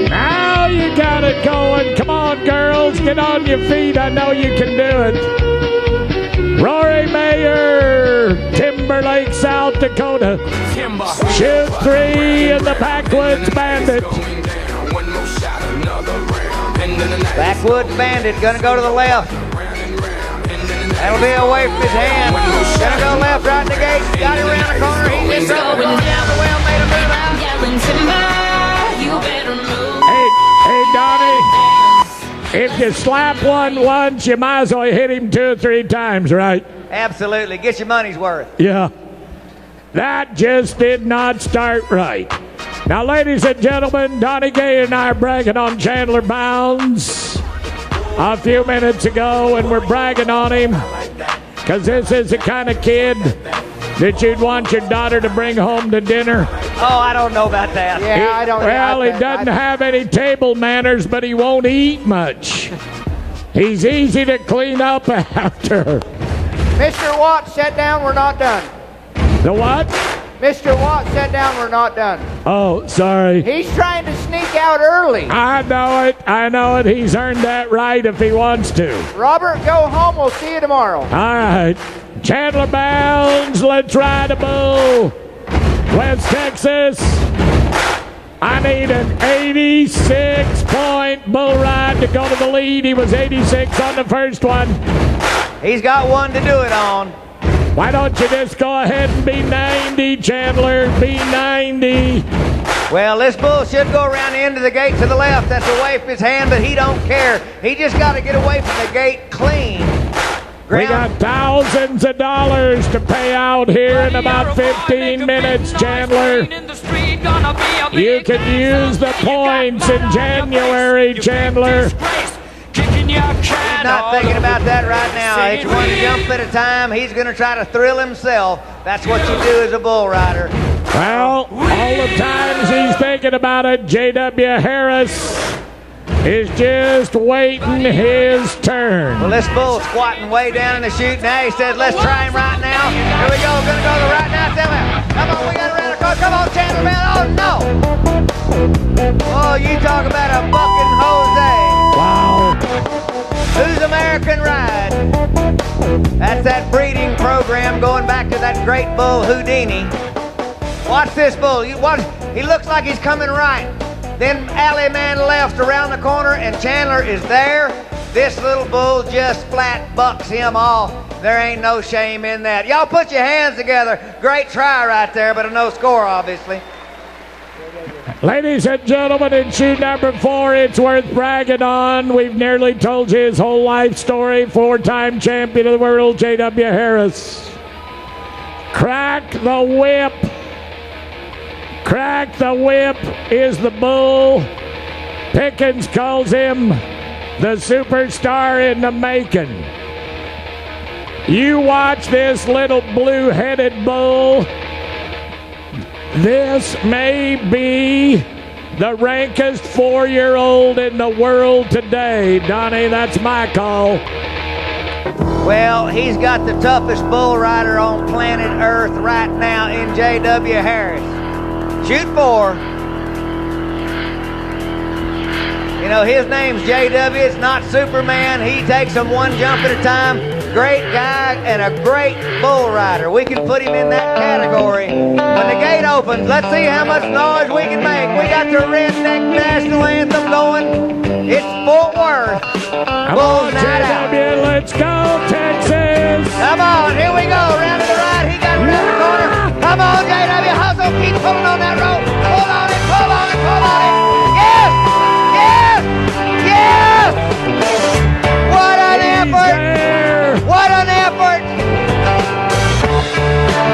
Now you got it going. Come on, girls. Get on your feet. I know you can do it. Rory Mayer, Timberlake, South Dakota. Shoot 3 in the Backwoods Bandit. Backwoods Bandit gonna go to the left. That'll be away from his hand. Gonna go left right in the gate. Got it around the corner. He's in trouble. Going down the well. Made a move out. Hey, Donnie. If you slap one once, you might as well hit him 2 or 3 times, right? Absolutely. Get your money's worth. Yeah. That just did not start right. Now, ladies and gentlemen, Donnie Gay and I are bragging on Chandler Bounds a few minutes ago, and we're bragging on him because this is the kind of kid that you'd want your daughter to bring home to dinner. Oh, I don't know about that. Yeah, I don't know. Well, he doesn't have any table manners, but he won't eat much. He's easy to clean up after. Mr. Watt, sit down. We're not done. The what? Mr. Watt, sit down. We're not done. Oh, sorry. He's trying to sneak out early. I know it. I know it. He's earned that right if he wants to. Robert, go home. We'll see you tomorrow. All right. Chandler Bounds, let's ride a bull. West Texas. I need an 86-point bull ride to go to the lead. He was 86 on the first one. He's got one to do it on. Why don't you just go ahead and be 90, Chandler? Be 90. Well, this bull should go around the end of the gate to the left. That's away from his hand, but he don't care. He just got to get away from the gate clean. We got thousands of dollars to pay out here in about 15 minutes, Chandler. You can use the points in January, Chandler. He's not thinking about that right now. Each one jump at a time. He's going to try to thrill himself. That's what you do as a bull rider. Well, all the times he's thinking about it, J.W. Harris is just waiting his turn. Well, this bull's squatting way down in the chute now. He says, let's try him right now. Here we go. Going to go to the right now. Tell him. Come on, we got to run across. Come on, Chandler, man. Oh, no. Oh, you talk about a bucking Jose. Wow. Who's American Ride? That's that breeding program going back to that great bull Houdini. Watch this bull. He looks like he's coming right. Then Alley Man left around the corner, and Chandler is there. This little bull just flat bucks him off. There ain't no shame in that. Y'all put your hands together. Great try right there, but a no score, obviously. Ladies and gentlemen, in shoe number 4, it's worth bragging on. We've nearly told you his whole life story. 4-time champion of the world, J.W. Harris. Crack the Whip. Crack the Whip is the bull. Pickens calls him the superstar in the making. You watch this little blue-headed bull. This may be the rankest 4-year-old in the world today. Donnie, that's my call. Well, he's got the toughest bull rider on planet Earth right now in J.W. Harris. Shoot 4. You know, his name's J.W. It's not Superman. He takes them one jump at a time. Great guy and a great bull rider. We can put him in that category. When the gate opens, let's see how much noise we can make. We got the Redneck National Anthem going. It's Fort Worth. Come on, J.W., let's go, Texas. Come on, here we go. Round to the right. He got around the corner. Come on, J.W. Hustle. Keep pulling on that rope. Pull on it, pull on it, pull on it. Yes! Yes! Yes! What an effort! What an effort!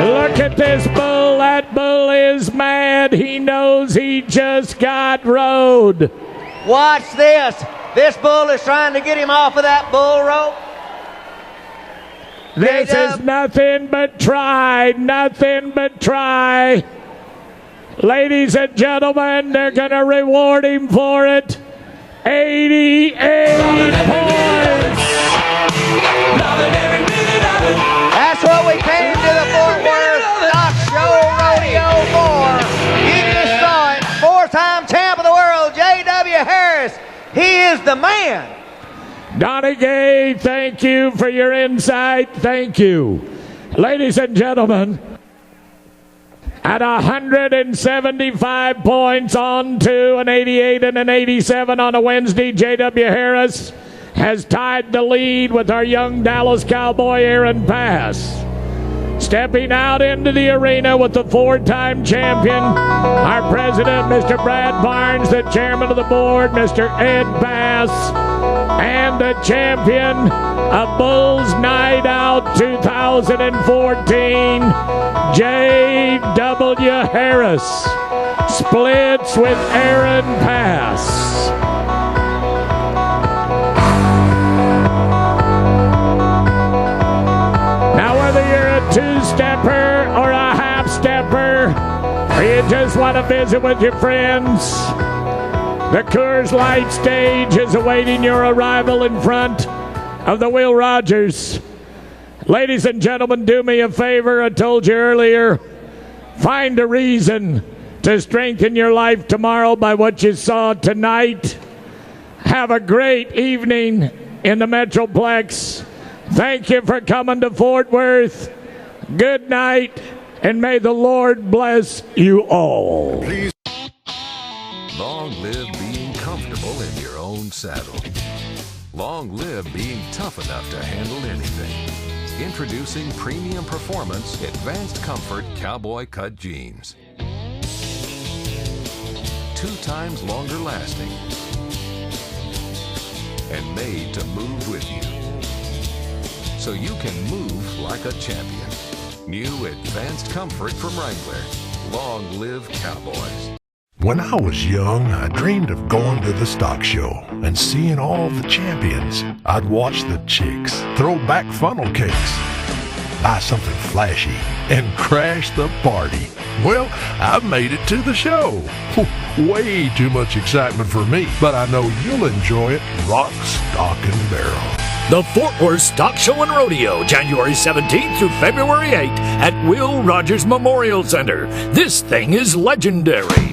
Look at this bull. That bull is mad. He knows he just got rode. Watch this. This bull is trying to get him off of that bull rope. This is nothing but try, nothing but try. Ladies and gentlemen, they're going to reward him for it. 88 points. That's what we came to the Fort Worth Stock Show Rodeo for. You just saw it. Four-time champ of the world, J.W. Harris. He is the man. Donnie Gay, thank you for your insight. Thank you. Ladies and gentlemen, at 175 points on to an 88 and an 87 on a Wednesday, J.W. Harris has tied the lead with our young Dallas Cowboy Aaron Pass. Stepping out into the arena with the four-time champion, our president, Mr. Brad Barnes, the chairman of the board, Mr. Ed Bass, and the champion of Bulls Night Out 2014, J.W. Harris, splits with Aaron Pass. Now, whether you're a two-stepper or a half-stepper, or you just want to visit with your friends, the Coors Light stage is awaiting your arrival in front of the Will Rogers. Ladies and gentlemen, do me a favor. I told you earlier, find a reason to strengthen your life tomorrow by what you saw tonight. Have a great evening in the Metroplex. Thank you for coming to Fort Worth. Good night, and may the Lord bless you all. Please. Long live being comfortable in your own saddle. Long live being tough enough to handle anything. Introducing Premium Performance Advanced Comfort Cowboy Cut Jeans. 2 times longer lasting and made to move with you, so you can move like a champion. New Advanced Comfort from Wrangler. Long live Cowboys. When I was young, I dreamed of going to the stock show and seeing all the champions. I'd watch the chicks throw back funnel cakes, buy something flashy, and crash the party. Well, I've made it to the show. Way too much excitement for me, but I know you'll enjoy it rock, stock, and barrel. The Fort Worth Stock Show and Rodeo, January 17th through February 8th at Will Rogers Memorial Center. This thing is legendary.